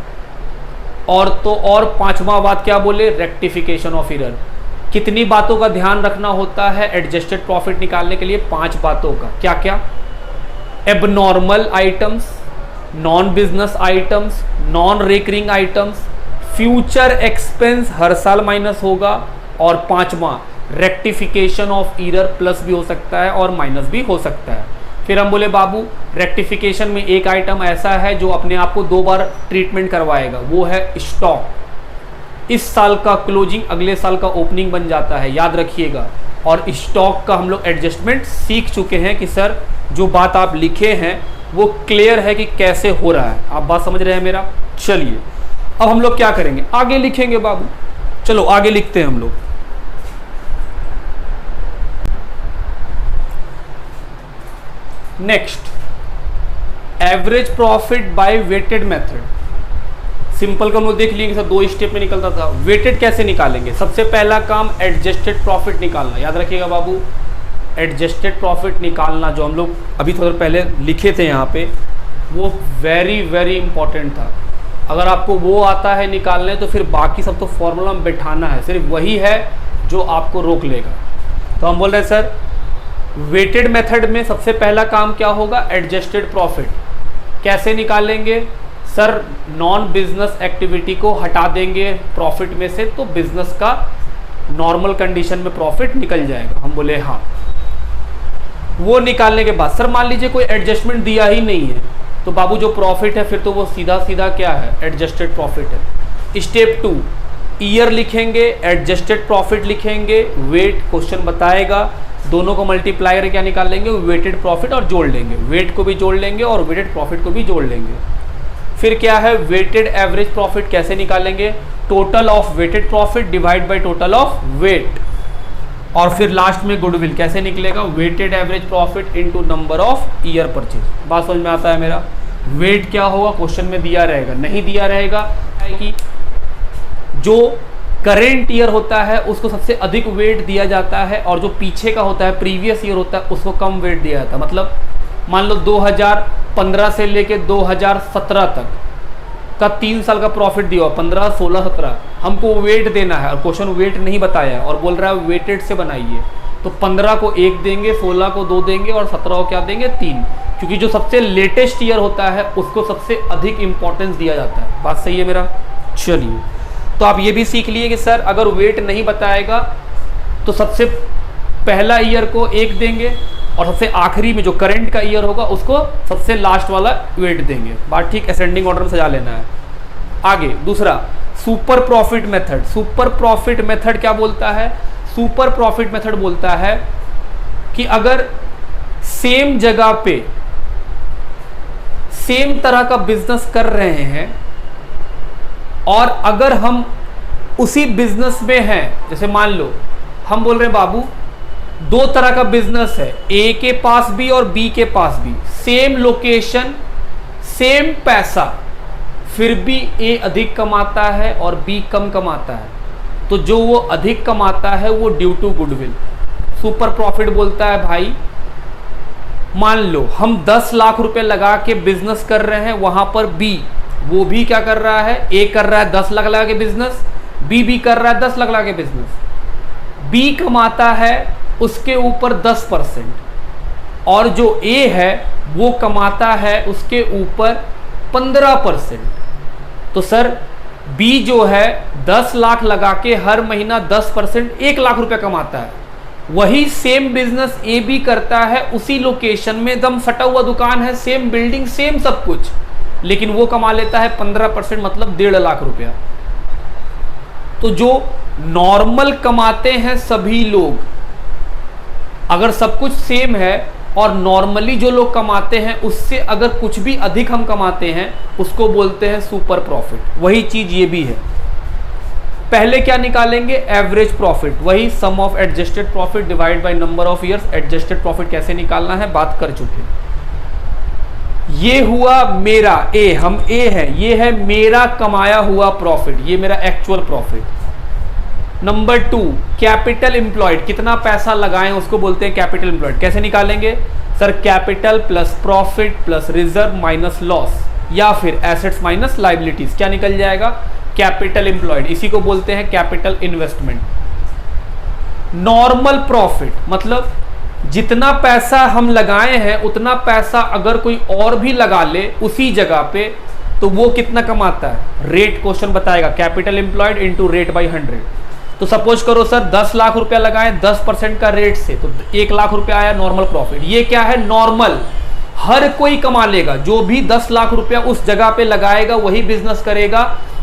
और तो और पांचवा बात क्या बोले, रेक्टिफिकेशन ऑफ एरर। कितनी बातों का ध्यान रखना होता है एडजस्टेड प्रॉफिट निकालने के लिए, 5 बातों का। क्या क्या, abnormal items, non business items, non recurring items, future expense हर साल माइनस होगा, और पांचवा रेक्टिफिकेशन ऑफ एरर, प्लस भी हो सकता है और माइनस भी हो सकता है। फिर हम बोले बाबू रेक्टिफिकेशन में एक आइटम ऐसा है जो अपने आप को 2 बार ट्रीटमेंट करवाएगा, वो है स्टॉक। इस साल का क्लोजिंग अगले साल का ओपनिंग बन जाता है, याद रखिएगा। और स्टॉक का हम लोग एडजस्टमेंट सीख चुके हैं कि सर जो बात आप लिखे हैं वो क्लियर है कि कैसे हो रहा है। आप बात समझ रहे हैं मेरा। चलिए अब हम लोग क्या करेंगे, आगे लिखेंगे बाबू। चलो आगे लिखते हैं हम लोग। Next, average profit by weighted method. Simple का हम लोग देख लेंगे सर 2 स्टेप में निकलता था। वेटेड कैसे निकालेंगे, सबसे पहला काम एडजस्टेड प्रॉफिट निकालना। याद रखिएगा बाबू, एडजस्टेड प्रॉफिट निकालना जो हम लोग अभी थोड़ा पहले लिखे थे यहाँ पे, वो वेरी वेरी इंपॉर्टेंट था। अगर आपको वो आता है निकालने तो फिर बाकी सब तो फॉर्मूला में बैठाना है, सिर्फ वही है जो आपको रोक लेगा। तो हम बोल रहे हैं सर वेटेड मेथड में सबसे पहला काम क्या होगा, एडजस्टेड प्रॉफिट। कैसे निकालेंगे सर, नॉन बिजनेस एक्टिविटी को हटा देंगे प्रॉफिट में से, तो बिजनेस का नॉर्मल कंडीशन में प्रॉफिट निकल जाएगा। हम बोले हाँ। वो निकालने के बाद सर मान लीजिए कोई एडजस्टमेंट दिया ही नहीं है, तो बाबू जो प्रॉफिट है फिर तो वो सीधा सीधा क्या है, एडजस्टेड प्रॉफिट है। स्टेप 2 ईयर लिखेंगे, एडजस्टेड प्रॉफिट लिखेंगे, वेट क्वेश्चन बताएगा, दोनों को मल्टीप्लाई करके क्या निकाल लेंगे, वेटेड प्रॉफिट और जोड़ लेंगे, वेट को भी जोड़ लेंगे और वेटेड प्रॉफिट को भी जोड़ लेंगे। फिर क्या है, वेटेड एवरेज प्रॉफिट कैसे निकालेंगे, total of weighted profit divide by total of weight. और फिर लास्ट में गुडविल कैसे निकलेगा, weighted average profit into number of year purchase. बात समझ में आता है मेरा। वेट क्या होगा क्वेश्चन में दिया रहेगा, नहीं दिया रहेगा है कि जो करेंट ईयर होता है उसको सबसे अधिक वेट दिया जाता है और जो पीछे का होता है प्रीवियस ईयर होता है उसको कम वेट दिया जाता है। मतलब मान लो 2015 से लेके 2017 तक का 3 साल का प्रॉफिट दिया, 15, 16, 17, हमको वेट देना है और क्वेश्चन वेट नहीं बताया और बोल रहा है वेटेड से बनाइए, तो 15 को 1 देंगे, 16 को 2 देंगे और 17 को क्या देंगे, 3, क्योंकि जो सबसे लेटेस्ट ईयर होता है उसको सबसे अधिक इंपॉर्टेंस दिया जाता है। बात सही है मेरा। चलिए, तो आप ये भी सीख लिए कि सर अगर वेट नहीं बताएगा तो सबसे पहला ईयर को 1 देंगे और सबसे आखिरी में जो करंट का ईयर होगा उसको सबसे लास्ट वाला वेट देंगे। बात ठीक, असेंडिंग ऑर्डर में सजा लेना है। आगे दूसरा, super profit method. Super profit method क्या बोलता है, सुपर प्रॉफिट मेथड बोलता है कि अगर सेम जगह पे सेम तरह का बिजनेस कर रहे हैं और अगर हम उसी बिजनेस में हैं, जैसे मान लो हम बोल रहे हैं बाबू 2 तरह का बिजनेस है, ए के पास भी और बी के पास भी, सेम लोकेशन सेम पैसा, फिर भी ए अधिक कमाता है और बी कम कमाता है, तो जो वो अधिक कमाता है वो due to goodwill. Super profit बोलता है भाई मान लो हम 10 लाख रुपए लगा के बिजनेस कर रहे हैं, वहां पर बी वो भी क्या कर रहा है, ए कर रहा है 10 लाख लगा के बिजनेस, बी भी कर रहा है 10 लाख लगा के बिजनेस। बी कमाता है उसके ऊपर 10% और जो ए है वो कमाता है उसके ऊपर 15%। तो सर बी जो है 10 लाख लगा के हर महीना 10% 1 लाख रुपए कमाता है, वही सेम बिजनेस ए भी करता है उसी लोकेशन में, एकदम सटा हुआ दुकान है, सेम बिल्डिंग सेम सब कुछ, लेकिन वो कमा लेता है 15%, मतलब 1.5 लाख रुपया। तो जो नॉर्मल कमाते हैं सभी लोग, अगर सब कुछ सेम है और नॉर्मली जो लोग कमाते हैं उससे अगर कुछ भी अधिक हम कमाते हैं उसको बोलते हैं सुपर प्रॉफिट। वही चीज ये भी है। पहले क्या निकालेंगे, एवरेज प्रॉफिट, वही sum of adjusted profit divide by number of years. Adjusted profit कैसे निकालना है बात कर चुके। ये हुआ मेरा ए, हम ए है, ये है मेरा कमाया हुआ प्रॉफिट, ये मेरा actual profit. Number 2, capital employed, कितना पैसा लगाएं उसको बोलते हैं कैपिटल एम्प्लॉयड। कैसे निकालेंगे sir, capital plus profit plus reserve minus loss, या फिर एसेट्स माइनस लाइबिलिटीज, क्या निकल जाएगा, कैपिटल एम्प्लॉयड। इसी को बोलते हैं कैपिटल इन्वेस्टमेंट। नॉर्मल प्रॉफिट मतलब जितना पैसा हम लगाए हैं उतना पैसा अगर कोई और भी लगा ले उसी जगह पे तो वो कितना कमाता है, रेट क्वेश्चन बताएगा, capital employed into rate by 100। तो सपोज करो सर 10 लाख रुपया लगाए 10% का रेट से, तो 1 लाख रुपया आया नॉर्मल प्रॉफिट। ये क्या है, नॉर्मल, हर कोई कमा लेगा, जो भी 10 लाख रुपया उस जगह पे लगाएगा वही बिजनेस करेगा,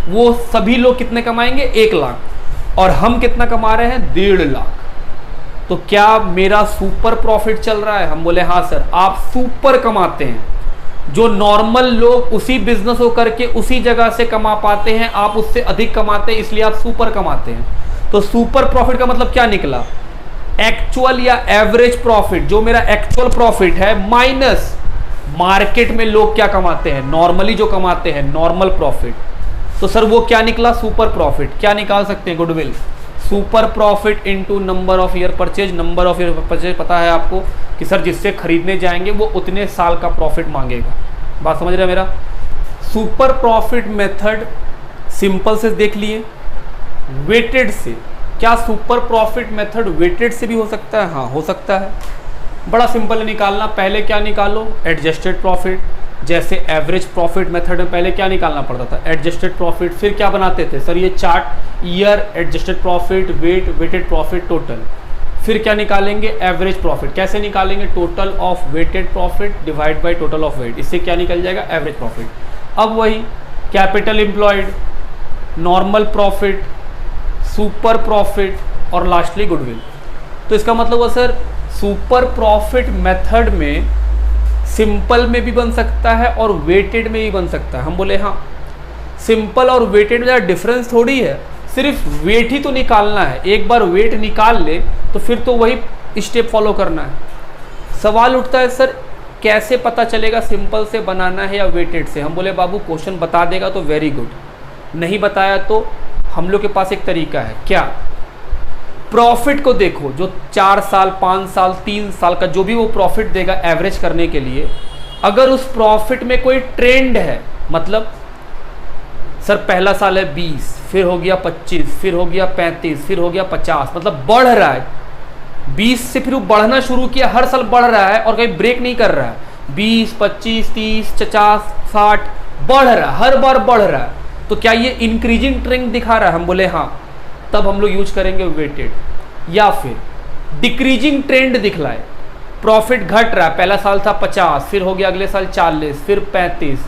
वो सभी लोग कितने कमाएंगे, 1 लाख, और हम कितना कमा रहे हैं, 1.5 लाख। तो क्या मेरा सुपर प्रॉफिट चल रहा है, हम बोले हाँ सर, आप सुपर कमाते हैं। जो नॉर्मल लोग उसी बिजनेस को करके उसी जगह से कमा पाते हैं, आप उससे अधिक कमाते हैं, इसलिए आप सुपर कमाते हैं। तो सुपर प्रॉफिट का मतलब क्या निकला, एक्चुअल या एवरेज प्रॉफिट, जो मेरा एक्चुअल प्रॉफिट है, माइनस मार्केट में लोग क्या कमाते हैं, नॉर्मली जो कमाते हैं, नॉर्मल प्रॉफिट। तो सर वो क्या निकला, सुपर प्रॉफिट। क्या निकाल सकते हैं, goodwill, super profit into number of year purchase. Number of year purchase पता है आपको कि सर जिससे खरीदने जाएंगे वो उतने साल का प्रॉफिट मांगेगा। बात समझ रहे हैं मेरा। सुपर प्रॉफिट मेथड सिंपल से देख लिए, वेटेड से, क्या सुपर प्रॉफिट मेथड वेटेड से भी हो सकता है, हाँ हो सकता है। बड़ा सिंपल है निकालना। पहले क्या निकालो, एडजस्टेड प्रॉफिट। जैसे एवरेज प्रॉफिट मेथड में पहले क्या निकालना पड़ता था, एडजस्टेड प्रॉफिट। फिर क्या बनाते थे सर, ये chart, year, adjusted profit, weight, weighted profit, total. फिर क्या निकालेंगे, एवरेज प्रॉफिट। कैसे निकालेंगे, total of weighted profit divide by total of weight, इससे क्या निकल जाएगा, एवरेज प्रॉफिट। अब वही capital employed, normal profit, super profit और लास्टली गुडविल। तो इसका मतलब हुआ सर सुपर प्रॉफिट मेथड में सिंपल में भी बन सकता है और वेटेड में भी बन सकता है। हम बोले हाँ, सिंपल और वेटेड में ज़्यादा डिफरेंस थोड़ी है, सिर्फ वेट ही तो निकालना है। एक बार वेट निकाल ले तो फिर तो वही स्टेप फॉलो करना है। सवाल उठता है सर कैसे पता चलेगा सिंपल से बनाना है या वेटेड से। हम बोले बाबू क्वेश्चन बता देगा तो वेरी गुड, नहीं बताया तो हम लोग के पास एक तरीका है। क्या? प्रॉफिट को देखो, जो 4 साल 5 साल 3 साल का जो भी वो प्रॉफिट देगा एवरेज करने के लिए, अगर उस प्रॉफिट में कोई ट्रेंड है, मतलब सर पहला साल है 20, फिर हो गया 25, फिर हो गया 35, फिर हो गया 50, मतलब बढ़ रहा है 20 से फिर वो बढ़ना शुरू किया, हर साल बढ़ रहा है और कहीं ब्रेक नहीं कर रहा है। 20, 25, 30, 50, 60 बढ़ रहा है, हर बार बढ़ रहा है। तो क्या ये इंक्रीजिंग ट्रेंड दिखा रहा है? हम बोले हाँ, तब हम लोग यूज करेंगे वेटेड। या फिर डिक्रीजिंग ट्रेंड दिखलाए, प्रॉफिट घट रहा है, पहला साल था 50, फिर हो गया अगले साल 40, फिर 35,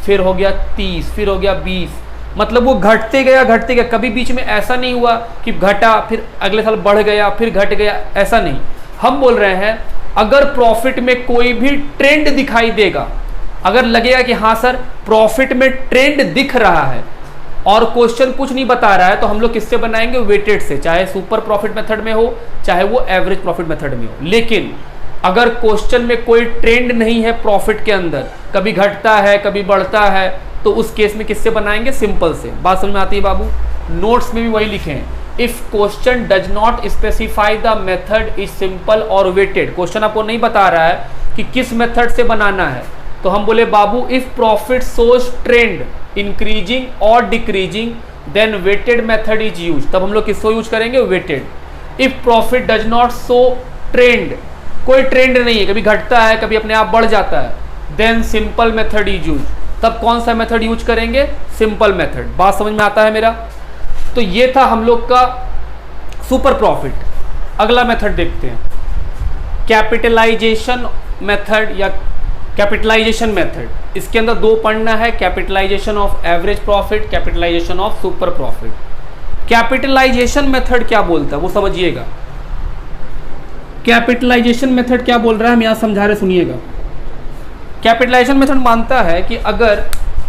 फिर हो गया 30, फिर हो गया 20, मतलब वो घटते गया, कभी बीच में ऐसा नहीं हुआ कि घटा फिर अगले साल बढ़ गया फिर घट गया, ऐसा नहीं। हम बोल रहे हैं अगर प्रॉफिट में कोई भी ट्रेंड दिखाई देगा, अगर लगेगा कि हाँ सर प्रॉफिट में ट्रेंड दिख रहा है और क्वेश्चन कुछ नहीं बता रहा है, तो हम लोग किससे बनाएंगे? वेटेड से, चाहे सुपर प्रॉफिट मेथड में हो चाहे वो एवरेज प्रॉफिट मेथड में हो। लेकिन अगर क्वेश्चन में कोई ट्रेंड नहीं है प्रॉफिट के अंदर, कभी घटता है कभी बढ़ता है, तो उस केस में किससे बनाएंगे? सिंपल से। बात समझ में आती है बाबू? नोट्स में भी वही लिखे हैं, if question does not specify the method is simple और वेटेड। क्वेश्चन आपको नहीं बता रहा है कि किस मेथड से बनाना है, तो हम बोले बाबू if profit shows trend increasing और decreasing then weighted method is use. तब हम लोग किसको यूज करेंगे? Weighted. If profit does not show trend, कोई ट्रेंड नहीं है, कभी घटता है कभी अपने आप बढ़ जाता है, then simple method is use. तब कौन सा मेथड यूज करेंगे? Simple method. बात समझ में आता है मेरा? तो ये था हम लोग का सुपर प्रॉफिट। अगला मेथड देखते हैं, कैपिटलाइजेशन मेथड या कैपिटलाइजेशन मेथड। इसके अंदर दो पढ़ना है, capitalisation of average profit, capitalisation of super profit. Capitalisation method क्या बोलता है वो समझिएगा। कैपिटलाइजेशन मेथड क्या बोल रहा है हम यहां समझा रहे, सुनिएगा। कैपिटलाइजेशन मेथड मानता है कि अगर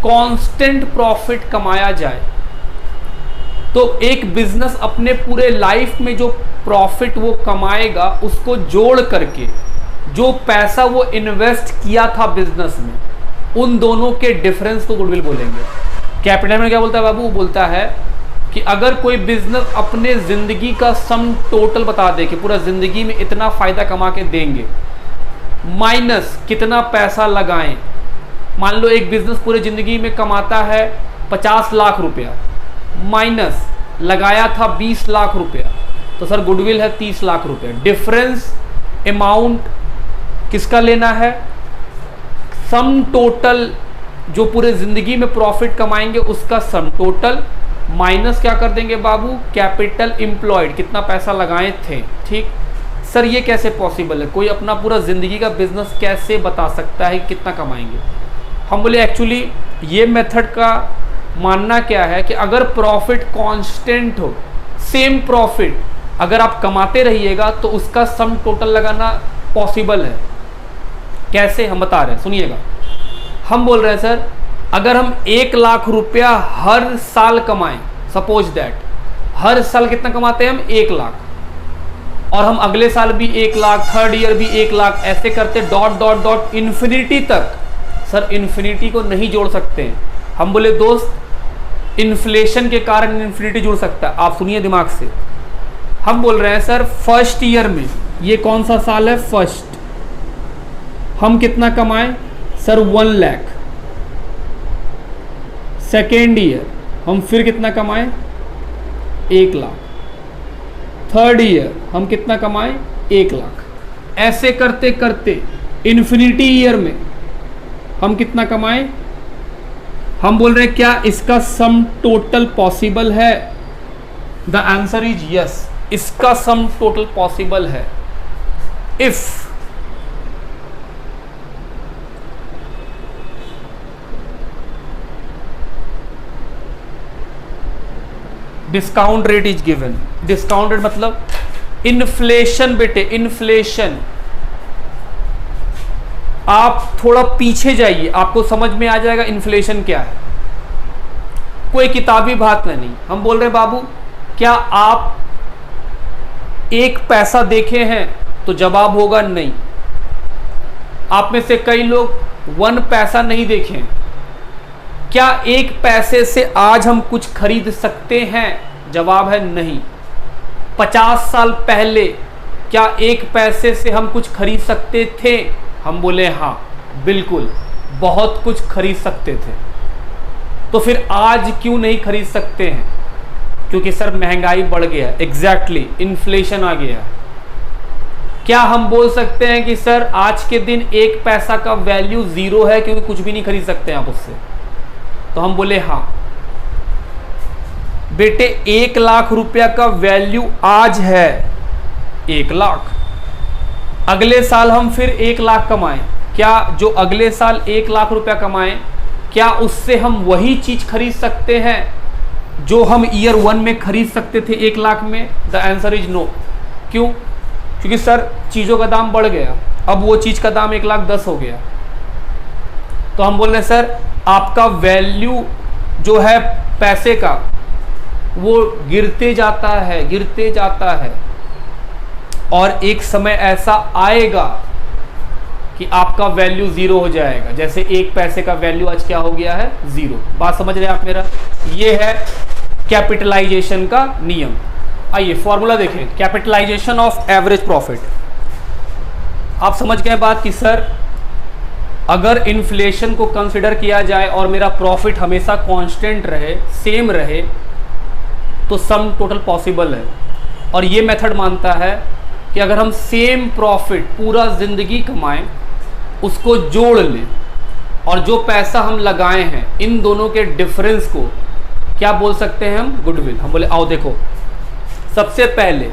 कांस्टेंट प्रॉफिट कमाया जाए तो एक बिजनेस अपने पूरे लाइफ में जो प्रॉफिट वो कमाएगा उसको जोड़ करके जो पैसा वो इन्वेस्ट किया था बिजनेस में, उन दोनों के डिफरेंस को गुडविल बोलेंगे। कैपिटल में क्या बोलता है बाबू? वो बोलता है कि अगर कोई बिजनेस अपने जिंदगी का सम टोटल बता दे कि पूरा जिंदगी में इतना फायदा कमा के देंगे, माइनस कितना पैसा लगाएं। मान लो एक बिजनेस पूरे जिंदगी में कमाता है 50 लाख रुपया, माइनस लगाया था 20 लाख रुपया, तो सर गुडविल है 30 लाख रुपया। डिफरेंस अमाउंट किसका लेना है? सम टोटल जो पूरे जिंदगी में प्रॉफिट कमाएंगे उसका सम टोटल, माइनस क्या कर देंगे बाबू? कैपिटल एम्प्लॉयड, कितना पैसा लगाए थे। ठीक सर, ये कैसे पॉसिबल है? कोई अपना पूरा जिंदगी का बिजनेस कैसे बता सकता है कितना कमाएंगे? हम बोले एक्चुअली ये मेथड का मानना क्या है कि अगर प्रॉफिट कांस्टेंट हो, सेम प्रॉफिट अगर आप कमाते रहिएगा तो उसका सम टोटल लगाना पॉसिबल है। कैसे? हम बता रहे हैं, सुनिएगा। हम बोल रहे हैं सर अगर हम 1 लाख रुपया हर साल कमाएं, सपोज दैट हर साल कितना कमाते हैं हम? 1 लाख, और हम अगले साल भी 1 लाख, थर्ड ईयर भी 1 लाख, ऐसे करते डॉट डॉट डॉट इन्फिनिटी तक। सर इन्फिनिटी को नहीं जोड़ सकते हैं। हम बोले दोस्त इन्फ्लेशन के कारण इन्फिनिटी जुड़ सकता है। आप सुनिए दिमाग से। हम बोल रहे हैं सर फर्स्ट ईयर में, ये कौन सा साल है? फर्स्ट, हम कितना कमाएं? सर 1 लाख। सेकेंड ईयर हम फिर कितना कमाएं? 1 लाख। थर्ड ईयर हम कितना कमाएं? 1 लाख। ऐसे करते करते इन्फिनिटी ईयर में हम कितना कमाएं? हम बोल रहे हैं क्या इसका सम टोटल पॉसिबल है? द आंसर इज यस, इसका सम टोटल पॉसिबल है। If discount rate is given. Discount rate मतलब इन्फ्लेशन बेटे, इन्फ्लेशन। आप थोड़ा पीछे जाइए, आपको समझ में आ जाएगा इन्फ्लेशन क्या है। कोई किताबी बात नहीं, हम बोल रहे बाबू क्या आप एक पैसा देखे हैं, तो जवाब होगा नहीं। आप में से कई लोग 1 पैसा नहीं देखे। क्या 1 पैसे से आज हम कुछ खरीद सकते हैं? जवाब है नहीं। 50 साल पहले क्या 1 पैसे से हम कुछ खरीद सकते थे? हम बोले हाँ बिल्कुल, बहुत कुछ खरीद सकते थे। तो फिर आज क्यों नहीं खरीद सकते हैं? क्योंकि सर महंगाई बढ़ गया। एग्जैक्टली, इन्फ्लेशन आ गया। क्या हम बोल सकते हैं कि सर आज के दिन 1 पैसा का वैल्यू 0 है क्योंकि कुछ भी नहीं खरीद सकते आप उससे? तो हम बोले हाँ बेटे, 1 लाख रुपया का वैल्यू आज है 1 लाख। अगले साल हम फिर 1 लाख कमाएं, क्या जो अगले साल 1 लाख रुपया कमाएं, क्या उससे हम वही चीज खरीद सकते हैं जो हम ईयर 1 में खरीद सकते थे 1 लाख में? The answer is no. क्यों? क्योंकि सर चीज़ों का दाम बढ़ गया, अब वो चीज़ का दाम 1,10,000 हो गया। तो हम बोल रहे हैं सर आपका वैल्यू जो है पैसे का वो गिरते जाता है, गिरते जाता है, और एक समय ऐसा आएगा कि आपका वैल्यू 0 हो जाएगा। जैसे 1 पैसे का वैल्यू आज क्या हो गया है? 0। बात समझ रहे हैं आप मेरा? ये है कैपिटलाइजेशन का नियम। आइए फॉर्मूला देखें, कैपिटलाइजेशन ऑफ एवरेज प्रॉफिट। आप समझ गए बात कि सर अगर इन्फ्लेशन को कंसिडर किया जाए और मेरा प्रॉफिट हमेशा कांस्टेंट रहे, सेम रहे, तो सम टोटल पॉसिबल है। और ये मेथड मानता है कि अगर हम सेम प्रॉफिट पूरा ज़िंदगी कमाएं, उसको जोड़ लें और जो पैसा हम लगाए हैं इन दोनों के डिफरेंस को क्या बोल सकते हैं हम? गुडविल। हम बोले आओ देखो, सबसे पहले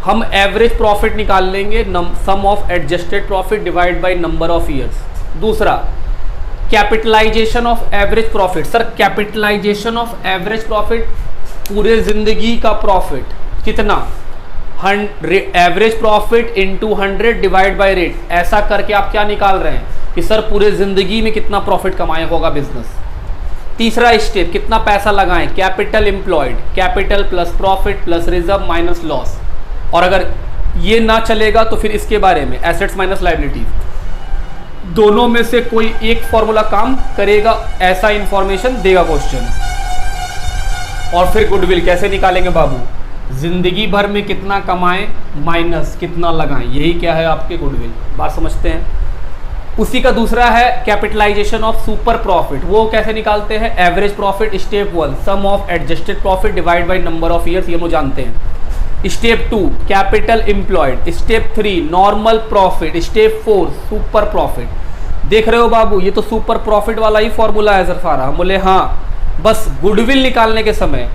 हम एवरेज प्रॉफिट निकाल लेंगे, sum of adjusted profit divide by number of years. दूसरा capitalization of average profit. Sir capitalization of average profit पूरे जिंदगी का प्रॉफिट कितना? Average profit into 100 divide by rate. ऐसा करके आप क्या निकाल रहे हैं कि सर पूरे जिंदगी में कितना प्रॉफिट कमाया होगा बिजनेस। तीसरा स्टेप, कितना पैसा लगाएं? Capital employed, capital plus profit plus reserve minus loss. और अगर ये ना चलेगा तो फिर इसके बारे में एसेट्स माइनस लायबिलिटीज। दोनों में से कोई एक फॉर्मूला काम करेगा, ऐसा इंफॉर्मेशन देगा क्वेश्चन। और फिर गुडविल कैसे निकालेंगे बाबू? जिंदगी भर में कितना कमाएं माइनस कितना लगाएं, यही क्या है आपके गुडविल। बात समझते हैं। उसी का दूसरा है कैपिटलाइजेशन ऑफ सुपर प्रॉफिट। वो कैसे निकालते हैं? Average profit step 1 sum of adjusted profit divide by number of years, ये वो जानते हैं। Step 2 capital employed. Step 3 normal profit. Step 4 super profit. देख रहे हो बाबू, ये तो सुपर प्रॉफिट वाला ही फॉर्मूला है सर सारा। हम बोले हाँ, बस गुडविल निकालने के समय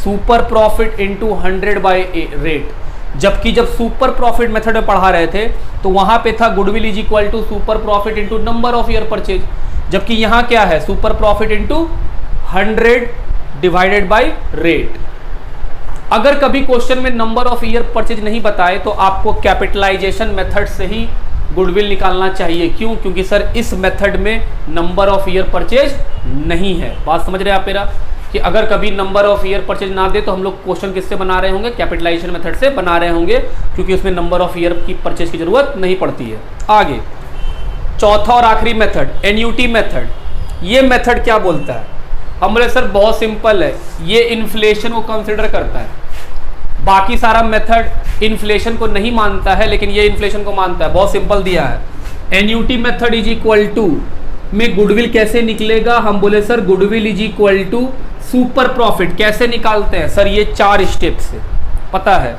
super profit into 100 by rate. जबकि जब सुपर प्रॉफिट मेथड में पढ़ा रहे थे तो वहां पे था goodwill is equal to super profit into number of year purchase. जबकि यहां क्या है? Super profit into 100 divided by rate. अगर कभी क्वेश्चन में नंबर ऑफ ईयर परचेज नहीं बताए तो आपको कैपिटलाइजेशन मेथड से ही गुडविल निकालना चाहिए। क्यों? क्योंकि सर इस मेथड में नंबर ऑफ ईयर परचेज नहीं है। बात समझ रहे हैं आप मेरा? कि अगर कभी नंबर ऑफ ईयर परचेज ना दे तो हम लोग क्वेश्चन किससे बना रहे होंगे? कैपिटलाइजेशन मेथड से बना रहे होंगे, क्योंकि उसमें नंबर ऑफ ईयर की परचेज की जरूरत नहीं पड़ती है। आगे चौथा और आखिरी मेथड, एन्यूटी मेथड। ये मेथड क्या बोलता है? हम बोले सर बहुत सिंपल है, ये इन्फ्लेशन को कंसिडर करता है। बाकी सारा मेथड इन्फ्लेशन को नहीं मानता है, लेकिन ये इन्फ्लेशन को मानता है। बहुत सिंपल दिया है, annuity method is equal to में गुडविल कैसे निकलेगा? हम बोले sir goodwill is equal to super profit. कैसे निकालते हैं सर? ये 4 स्टेप से पता है।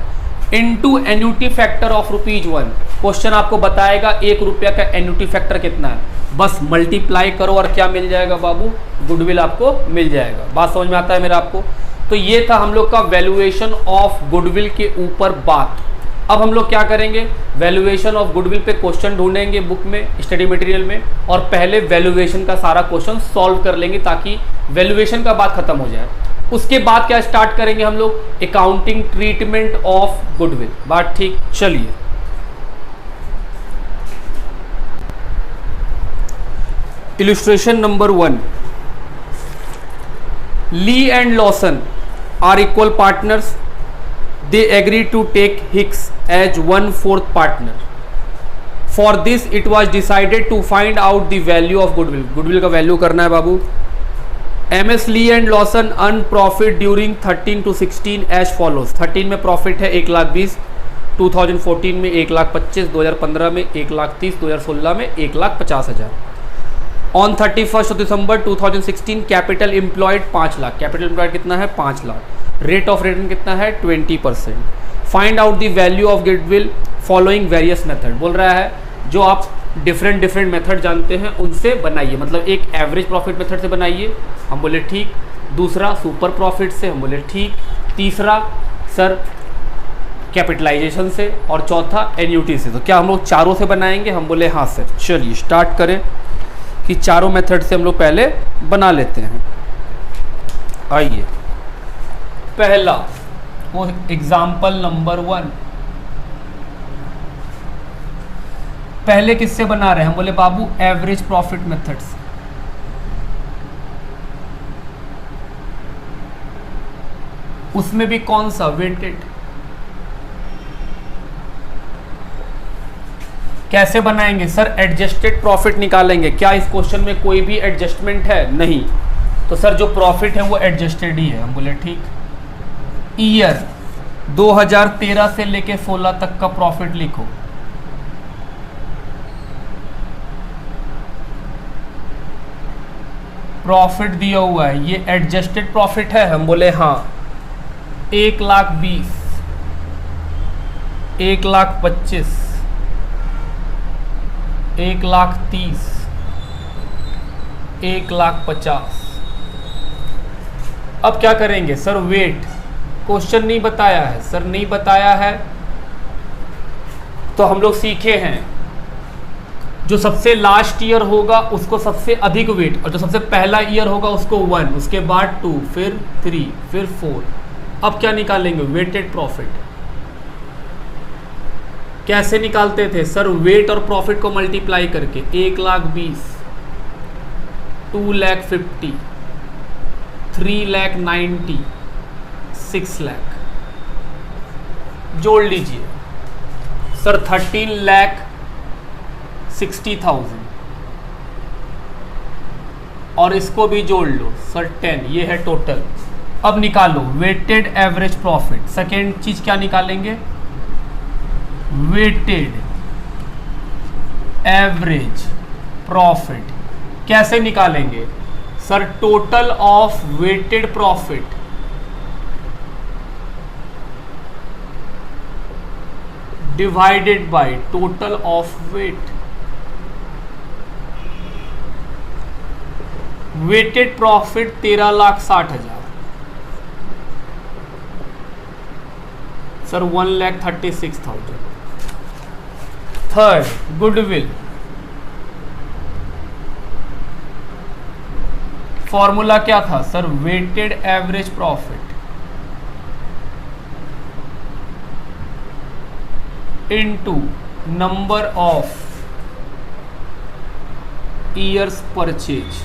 Into annuity factor of ₹1। Question आपको बताएगा 1 रुपया का एन्यूटी फैक्टर कितना है, बस मल्टीप्लाई करो और क्या मिल जाएगा बाबू? गुडविल आपको मिल जाएगा। बात समझ में आता है मेरा आपको? तो ये था हम लोग का वैल्यूएशन ऑफ गुडविल के ऊपर बात। अब हम लोग क्या करेंगे? वैल्यूएशन ऑफ गुडविल पे क्वेश्चन ढूंढेंगे बुक में, स्टडी मटेरियल में, और पहले वैल्यूएशन का सारा क्वेश्चन सॉल्व कर लेंगे ताकि वैल्यूएशन का बात खत्म हो जाए। उसके बाद क्या स्टार्ट करेंगे हम लोग, अकाउंटिंग ट्रीटमेंट ऑफ गुडविल। बात ठीक। चलिए illustration number 1, Lee and Lawson are equal partners, they agreed to take Hicks as 1/4 partner. For this it was decided to find out the value of goodwill. goodwill का value करना है बाबू। MS Lee and Lawson earn profit during 13 to 16 as follows। 13 में profit है 1,20,000, 2014 में 1,25,000, 2015 में 1,30,000, 2016 में 1,50,000। On 31 December 2016 capital employed 5 lakh. Capital employed कितना है, 5 लाख। रेट ऑफ रिटर्न कितना है, 20%। Find out the value of goodwill following various method. बोल रहा है जो आप डिफरेंट मेथड जानते हैं उनसे बनाइए, मतलब एक एवरेज प्रॉफिट मेथड से बनाइए, हम बोले ठीक। दूसरा सुपर प्रॉफिट से, हम बोले ठीक। तीसरा सर कैपिटलाइजेशन से, और चौथा एन्यूटी से। तो क्या हम लोग चारों से बनाएंगे, हम बोले हाँ सर। चलिए स्टार्ट करें कि चारों मेथड से हम लोग पहले बना लेते हैं। आइए पहला वो एग्जाम्पल नंबर 1, पहले किससे बना रहे हैं, हम बोले बाबू एवरेज प्रॉफिट मेथड से। उसमें भी कौन सा, वेटेड। कैसे बनाएंगे सर, एडजस्टेड प्रॉफिट निकालेंगे। क्या इस क्वेश्चन में कोई भी एडजस्टमेंट है, नहीं। तो सर जो प्रॉफिट है वो एडजस्टेड ही है, हम बोले ठीक। ईयर 2013 से लेके 16 तक का प्रॉफिट लिखो। प्रॉफिट दिया हुआ है, ये एडजस्टेड प्रॉफिट है, हम बोले हाँ। 1,20,000, 1,25,000, 1,30,000, 1,50,000। अब क्या करेंगे सर, वेट। क्वेश्चन नहीं बताया है सर, नहीं बताया है तो हम लोग सीखे हैं जो सबसे लास्ट ईयर होगा उसको सबसे अधिक वेट, और जो सबसे पहला ईयर होगा उसको 1, उसके बाद 2, फिर 3, फिर 4। अब क्या निकालेंगे, वेटेड प्रॉफिट। कैसे निकालते थे सर, वेट और प्रॉफिट को मल्टीप्लाई करके। 1,20,000, 2,50,000, 3,90,000, 6 लाख। जोड़ लीजिए सर 13,60,000, और इसको भी जोड़ लो सर 10। ये है टोटल। अब निकालो वेटेड एवरेज प्रॉफिट। सेकेंड चीज क्या निकालेंगे, वेटेड एवरेज प्रॉफिट। कैसे निकालेंगे sir, total of weighted profit divided by total of weight. Weighted profit 13,60,000 sir, 1,36,000। Third goodwill, formula क्या था sir, weighted average profit into number of years purchase.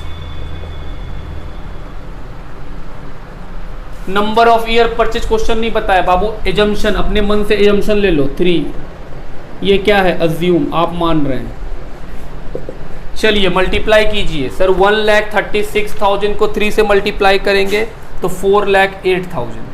Number of year purchase question नहीं बताया बाबू, assumption, अपने मन से assumption ले लो 3। ये क्या है, अज्यूम, आप मान रहे हैं। चलिए मल्टीप्लाई कीजिए सर, 1,36,000 को 3 से मल्टीप्लाई करेंगे तो 4,08,000।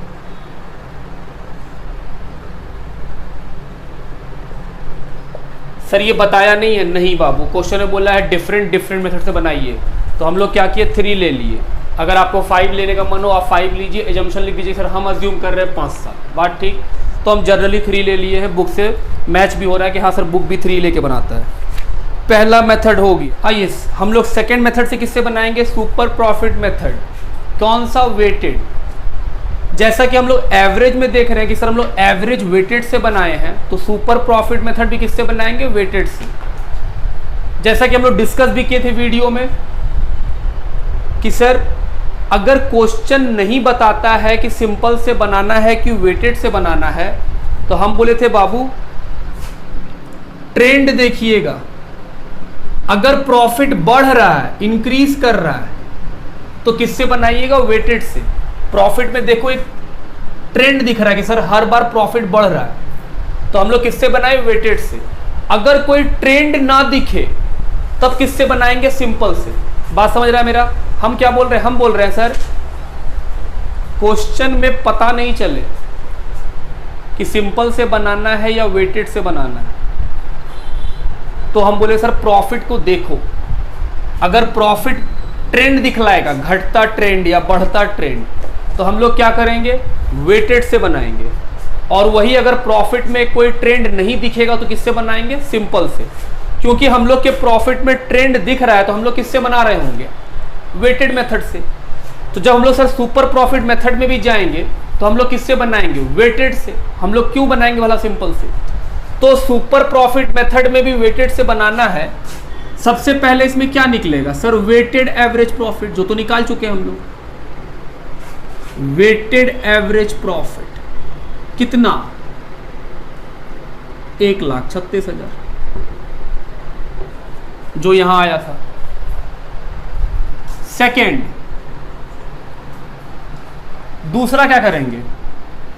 सर ये बताया नहीं है, नहीं बाबू, क्वेश्चन में बोला है डिफरेंट मेथड से बनाइए। तो हम लोग क्या किए, 3 ले लिए। अगर आपको 5 लेने का मन हो आप 5 लीजिए, एजम्पशन लिख दीजिए सर हम अज्यूम कर रहे हैं 5 साल। बात ठीक। तो हम जनरली 3 ले लिए हैं, बुक से मैच भी हो रहा है कि हाँ सर बुक भी 3 लेके बनाता है। पहला मेथड होगी। आइए हम लोग सेकेंड मेथड से किससे बनाएंगे, सुपर प्रॉफिट मेथड। कौन सा, वेटेड। जैसा कि हम लोग एवरेज में देख रहे हैं कि सर हम लोग एवरेज वेटेड से बनाए हैं, तो सुपर प्रॉफिट मेथड भी किससे बनाएंगे, वेटेड से। जैसा कि हम लोग डिस्कस भी किए थे वीडियो में कि सर अगर क्वेश्चन नहीं बताता है कि सिंपल से बनाना है कि वेटेड से बनाना है, तो हम बोले थे बाबू ट्रेंड देखिएगा। अगर प्रॉफिट बढ़ रहा है, इंक्रीज कर रहा है, तो किससे बनाइएगा? वेटेड से। प्रॉफिट में देखो एक ट्रेंड दिख रहा है कि सर हर बार प्रॉफिट बढ़ रहा है, तो हम लोग किससे बनाए? वेटेड से। अगर कोई ट्रेंड ना दिखे तब किससे बनाएंगे? सिंपल से। बात समझ रहा है मेरा? हम क्या बोल रहे हैं? हम बोल रहे हैं सर क्वेश्चन में पता नहीं चले कि सिंपल से बनाना है या वेटेड से बनाना है, तो हम बोले सर प्रॉफिट को देखो। अगर प्रॉफिट ट्रेंड दिखलाएगा, घटता ट्रेंड या बढ़ता ट्रेंड, तो हम लोग क्या करेंगे? वेटेड से बनाएंगे। और वही अगर प्रॉफिट में कोई ट्रेंड नहीं दिखेगा तो किससे बनाएंगे? सिंपल से। क्योंकि हम लोग के प्रॉफिट में ट्रेंड दिख रहा है तो हम लोग किससे बना रहे होंगे? वेटेड मेथड से। तो जब हम लोग सर सुपर प्रॉफिट मेथड में भी जाएंगे तो हम लोग किससे बनाएंगे? वेटेड से। हम लोग क्यों बनाएंगे भला सिंपल से? तो सुपर प्रॉफिट मेथड में भी वेटेड से बनाना है। सबसे पहले इसमें क्या निकलेगा सर? वेटेड एवरेज प्रॉफिट, जो तो निकाल चुके हैं हम लोग। वेटेड एवरेज प्रॉफिट कितना? 1,36,000, जो यहां आया था। सेकेंड, दूसरा क्या करेंगे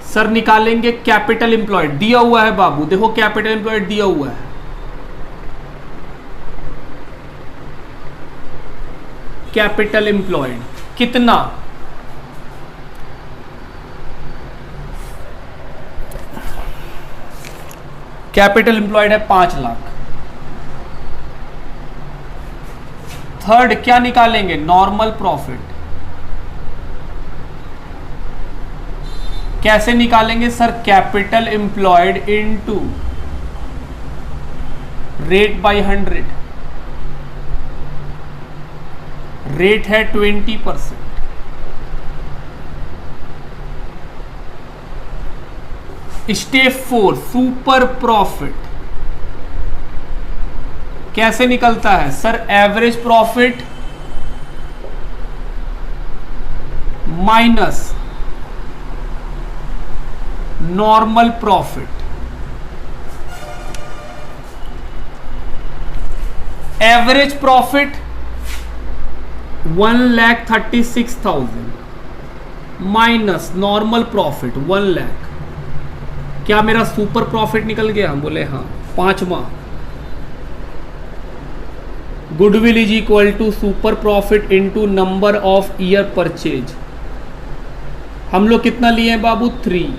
सर? निकालेंगे कैपिटल एम्प्लॉयड। दिया हुआ है बाबू, देखो कैपिटल एम्प्लॉयड दिया हुआ है। कैपिटल एम्प्लॉयड कितना? कैपिटल एम्प्लॉयड है 5 लाख। थर्ड क्या निकालेंगे? Normal profit. कैसे निकालेंगे sir? Capital employed into rate by 100। Rate है 20%। स्टेप 4 सुपर प्रॉफिट कैसे निकलता है sir? Average profit minus normal profit. Average profit 1,36,000 minus normal profit 1 lakh. क्या मेरा सुपर प्रॉफिट निकल गया? हम बोले हाँ। पांचवा, goodwill is equal to super profit into number of year purchase. हम लोग कितना लिए हैं बाबू? 3।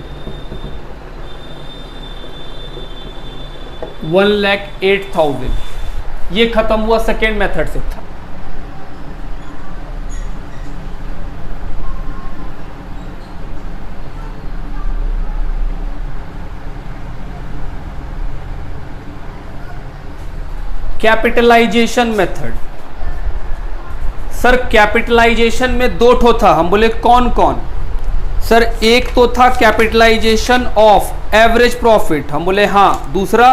1,08,000। ये खत्म हुआ सेकेंड मेथड से था। Capitalisation method. सर कैपिटलाइजेशन में 2 ठो था। हम बोले कौन कौन? सर एक तो था कैपिटलाइजेशन ऑफ एवरेज प्रॉफिट। हम बोले हाँ। दूसरा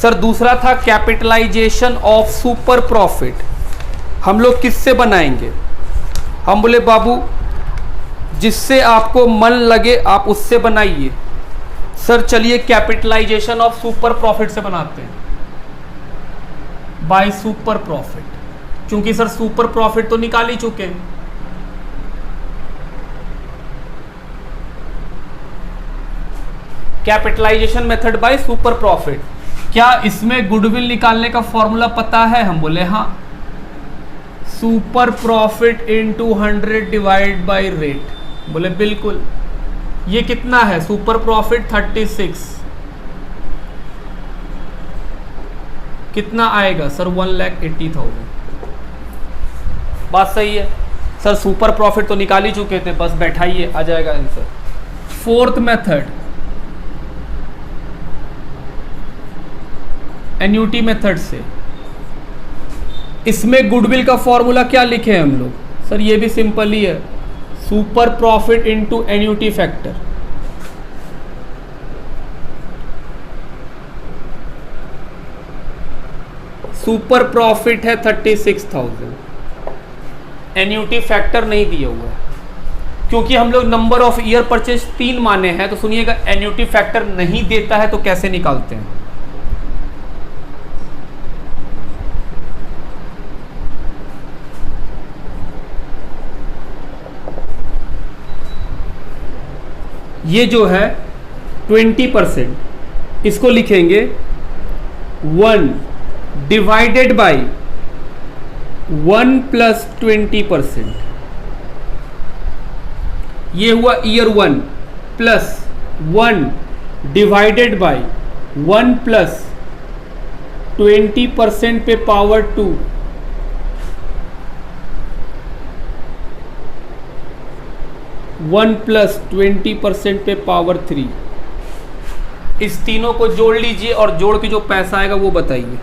सर दूसरा था कैपिटलाइजेशन ऑफ सुपर प्रॉफिट। हम लोग किससे बनाएंगे? हम बोले बाबू जिससे आपको मन लगे आप उससे बनाइए। सर चलिए कैपिटलाइजेशन ऑफ सुपर प्रॉफिट से बनाते हैं। बाय सुपर प्रॉफिट, क्योंकि सर सुपर प्रॉफिट तो निकाल ही चुके हैं। Capitalisation method by super profit. क्या इसमें गुडविल निकालने का फॉर्मूला पता है? हम बोले हाँ। Super profit into 100 divide by rate. बोले बिल्कुल। ये कितना है? Super profit 36। कितना आएगा सर? 1,80,000। बात सही है सर। सुपर प्रॉफिट तो निकाल ही चुके थे, बस बैठाइए आ जाएगा answer. Fourth method annuity method से। इसमें गुडविल का फॉर्मूला क्या लिखे हैं हम लोग? सर ये भी सिंपल ही है, super profit into annuity factor. Super profit है 36,000, एन्यूटी फैक्टर नहीं दिया हुआ है, क्योंकि हम लोग नंबर ऑफ ईयर परचेज 3 माने हैं। तो सुनिएगा, एन्यूटी फैक्टर नहीं देता है तो कैसे निकालते हैं। ये जो है 20%, इसको लिखेंगे 1 डिवाइडेड बाई 1 प्लस 20%। ये हुआ year 1 plus 1 divided by 1 plus 20% पे पावर 2, वन प्लस 20% पे पावर 3। इस तीनों को जोड़ लीजिए और जोड़ के जो पैसा आएगा वो बताइए।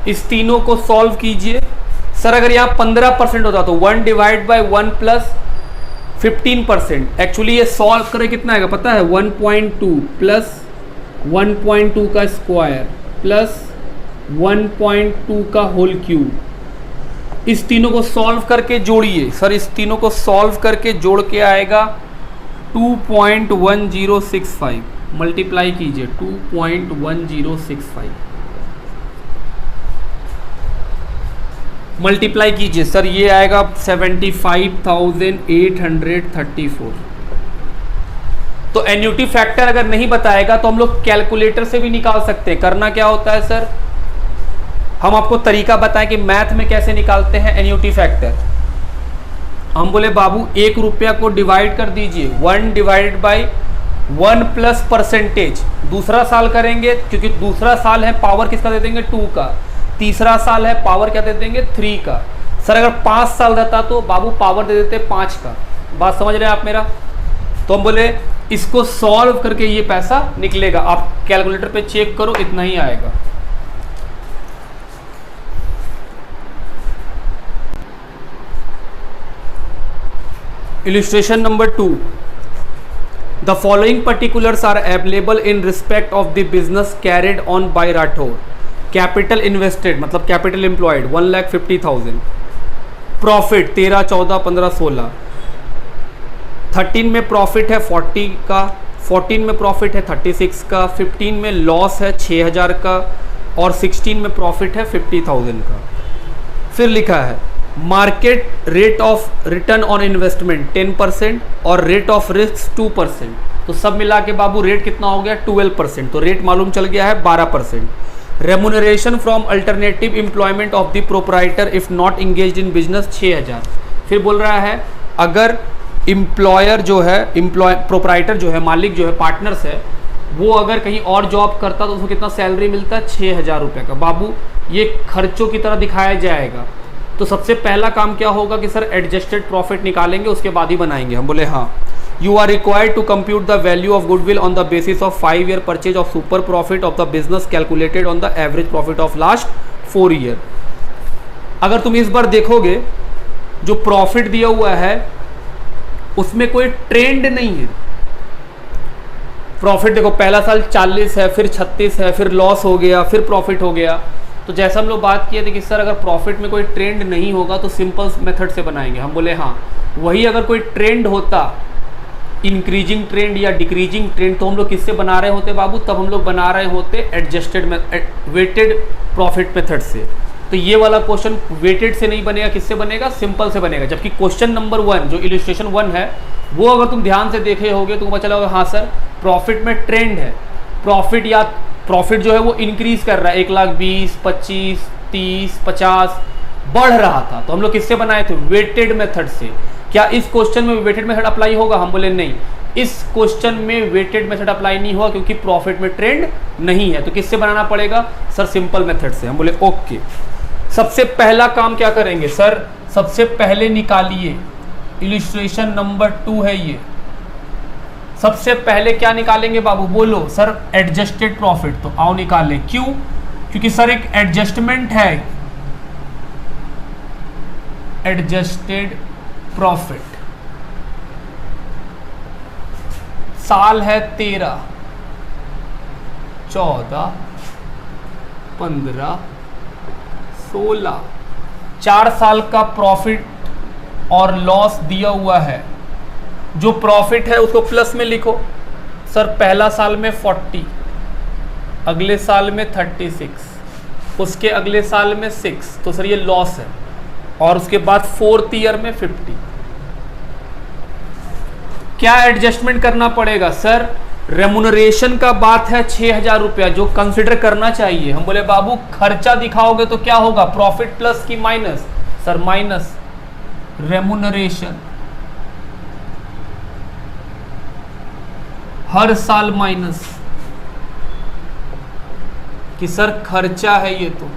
इस तीनों को सॉल्व कीजिए। सर अगर यहाँ 15% होता तो 1 डिवाइड बाई 1 प्लस 15%, एक्चुअली ये सॉल्व करें कितना आएगा पता है? 1.2 प्लस 1.2 का स्क्वायर प्लस 1.2 का होल क्यूब। इस तीनों को सॉल्व करके जोड़िए। सर इस तीनों को सॉल्व करके जोड़ के आएगा 2.1065, मल्टीप्लाई कीजिए 2.1065, मल्टीप्लाई कीजिए। सर ये आएगा 75,834। तो एन्यूटी फैक्टर अगर नहीं बताएगा तो हम लोग कैलकुलेटर से भी निकाल सकते हैं। करना क्या होता है सर, हम आपको तरीका बताएं कि मैथ में कैसे निकालते हैं एन्यूटी फैक्टर। हम बोले बाबू 1 रुपया को डिवाइड कर दीजिए 1 डिवाइडेड बाई 1 प्लस परसेंटेज। दूसरा साल करेंगे क्योंकि दूसरा साल है, पावर किसका दे देंगे 2 का। तीसरा साल है, पावर क्या दे देंगे 3 का। सर अगर 5 साल रहता तो बाबू पावर दे देते 5 का। बात समझ रहे हैं आप मेरा? तो हम बोले इसको सॉल्व करके ये पैसा निकलेगा। आप कैलकुलेटर पे चेक करो, इतना ही आएगा। Illustration number 2. The following particulars are available in respect of the business carried on by Rathore. Capital invested मतलब capital employed 1,50,000. Profit 13, 14, 15, 16. 13 में प्रॉफिट है 40 का, 14 में प्रॉफिट है 36 का, 15 में लॉस है 6,000 का और 16 में प्रॉफिट है 50,000 का। फिर लिखा है market rate of return on investment 10% और रेट ऑफ रिस्क 2%। तो सब मिला के बाबू रेट कितना हो गया 12%। तो रेट मालूम चल गया है 12%। Remuneration from alternative employment of the proprietor if not engaged in business 6,000। फिर बोल रहा है अगर एम्प्लॉयर जो है प्रोपराइटर जो है मालिक जो है पार्टनर्स है वो अगर कहीं और जॉब करता तो उसको कितना सैलरी मिलता है 6,000 रुपये का। बाबू ये खर्चों की तरह दिखाया जाएगा। तो सबसे पहला काम क्या होगा कि सर एडजस्टेड प्रॉफिट निकालेंगे, उसके बाद ही बनाएंगे। हम बोले हाँ। You are required to compute the value of goodwill on the basis of 5 year purchase of super profit of the business calculated on the average profit of last 4 year. अगर तुम इस बार देखोगे जो प्रॉफिट दिया हुआ है उसमें कोई ट्रेंड नहीं है। प्रॉफिट देखो पहला साल 40 है, फिर 36 है, फिर लॉस हो गया, फिर प्रॉफिट हो गया। तो जैसा हम लोग बात किए थे कि सर अगर प्रॉफिट में कोई ट्रेंड नहीं होगा तो सिंपल मेथड से बनाएंगे। हम बोले हाँ। वही अगर कोई ट्रेंड होता इंक्रीजिंग ट्रेंड या डिक्रीजिंग ट्रेंड तो हम लोग किससे बना रहे होते बाबू? तब हम लोग बना रहे होते एडजस्टेड वेटेड प्रॉफिट मेथड से। तो ये वाला क्वेश्चन वेटेड से नहीं बनेगा, किससे बनेगा? सिंपल से बनेगा। जबकि क्वेश्चन नंबर 1 जो इलस्ट्रेशन 1 है वो अगर तुम ध्यान से देखे होगे तो पता चला होगा हाँ सर प्रॉफिट में ट्रेंड है। प्रॉफिट जो है वो इंक्रीज कर रहा है 1,20,000, 25, 30, 50 बढ़ रहा था। तो हम लोग किससे बनाए थे? वेटेड मेथड से। क्या इस क्वेश्चन में वेटेड मेथड अप्लाई होगा? हम बोले नहीं, इस क्वेश्चन में वेटेड मेथड अप्लाई नहीं हुआ क्योंकि प्रॉफिट में ट्रेंड नहीं है। तो किससे बनाना पड़ेगा? सर सिंपल मेथड से। हम बोले ओके। सबसे पहला काम क्या करेंगे सर? सबसे पहले निकालिए, इलस्ट्रेशन नंबर 2 है ये। सबसे पहले क्या निकालेंगे बाबू? बोलो सर एडजस्टेड प्रॉफिट। तो आओ निकालें। क्यों? क्योंकि सर एक एडजस्टमेंट है, एडजस्टेड प्रॉफिट। साल है 13, 14, 15, 16, 4 साल का प्रॉफिट और लॉस दिया हुआ है। जो प्रॉफिट है उसको प्लस में लिखो। सर पहला साल में 40, अगले साल में 36, उसके अगले साल में 6, तो सर ये लॉस है। और उसके बाद 4th ईयर में 50। क्या एडजस्टमेंट करना पड़ेगा? सर रेमुनरेशन का बात है 6,000 रुपया, जो कंसिडर करना चाहिए। हम बोले बाबू खर्चा दिखाओगे तो क्या होगा, प्रॉफिट प्लस की माइनस? सर माइनस रेमुनरेशन, हर साल माइनस, कि सर खर्चा है ये। तो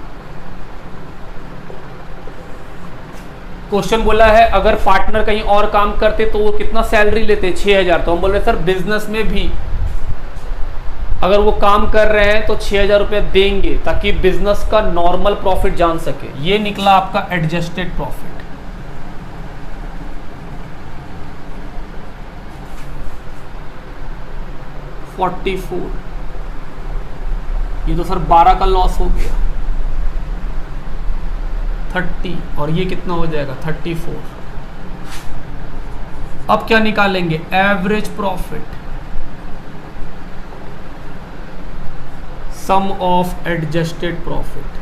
क्वेश्चन बोला है अगर पार्टनर कहीं और काम करते तो वो कितना सैलरी लेते? 6,000। तो हम बोल रहे सर बिजनेस में भी अगर वो काम कर रहे हैं तो 6,000 रुपये देंगे ताकि बिजनेस का नॉर्मल प्रॉफिट जान सके। ये निकला आपका एडजस्टेड प्रॉफिट। $44, ये तो सर 12 का लॉस हो गया। 30 और ये कितना हो जाएगा 34। अब क्या निकालेंगे? Average profit, sum of adjusted profit.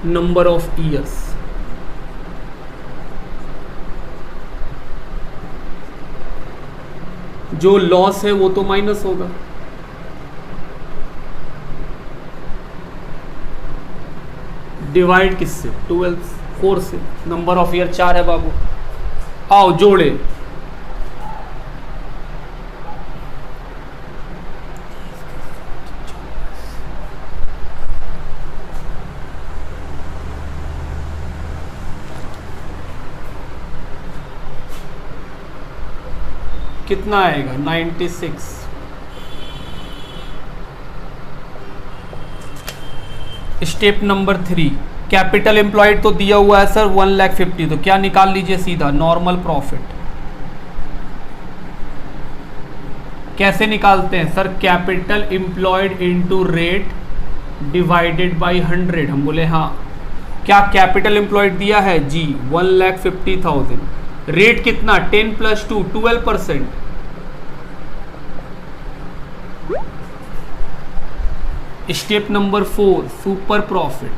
Number of years, जो लॉस है वो तो माइनस होगा। डिवाइड किससे? 12, 4 से। नंबर ऑफ ईयर 4 है बाबू। आओ जोड़े। कितना आएगा? 96। स्टेप नंबर 3, कैपिटल एम्प्लॉयड तो दिया हुआ है सर 1,50,000, तो क्या निकाल लीजिए सीधा? Normal profit. कैसे निकालते हैं sir? Capital employed into rate divided by 100। हम बोले हाँ। क्या कैपिटल एम्प्लॉयड दिया है? जी 1,50,000। रेट कितना? 10 + 2 12%। Step number 4, super profit.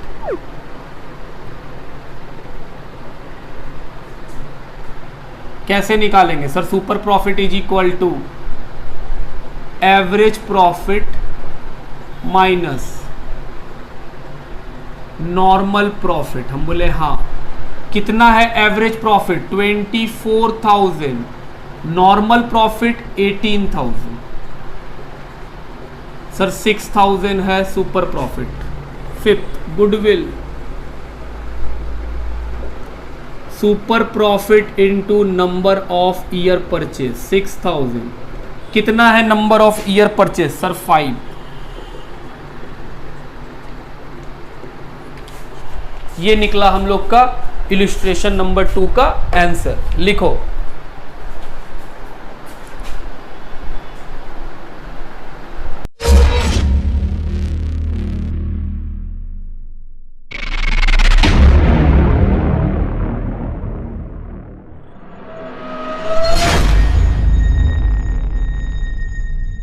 कैसे निकालेंगे sir? Super profit is equal to average profit minus normal profit. हम बोले हाँ। कितना है average profit? 24,000। Normal profit 18,000। Sir 6,000 है super profit. 5th, goodwill. Super profit into number of year purchase 6,000। कितना है number of year purchase? Sir 5। ये निकला हम लोग का इलस्ट्रेशन नंबर 2 का आंसर। लिखो।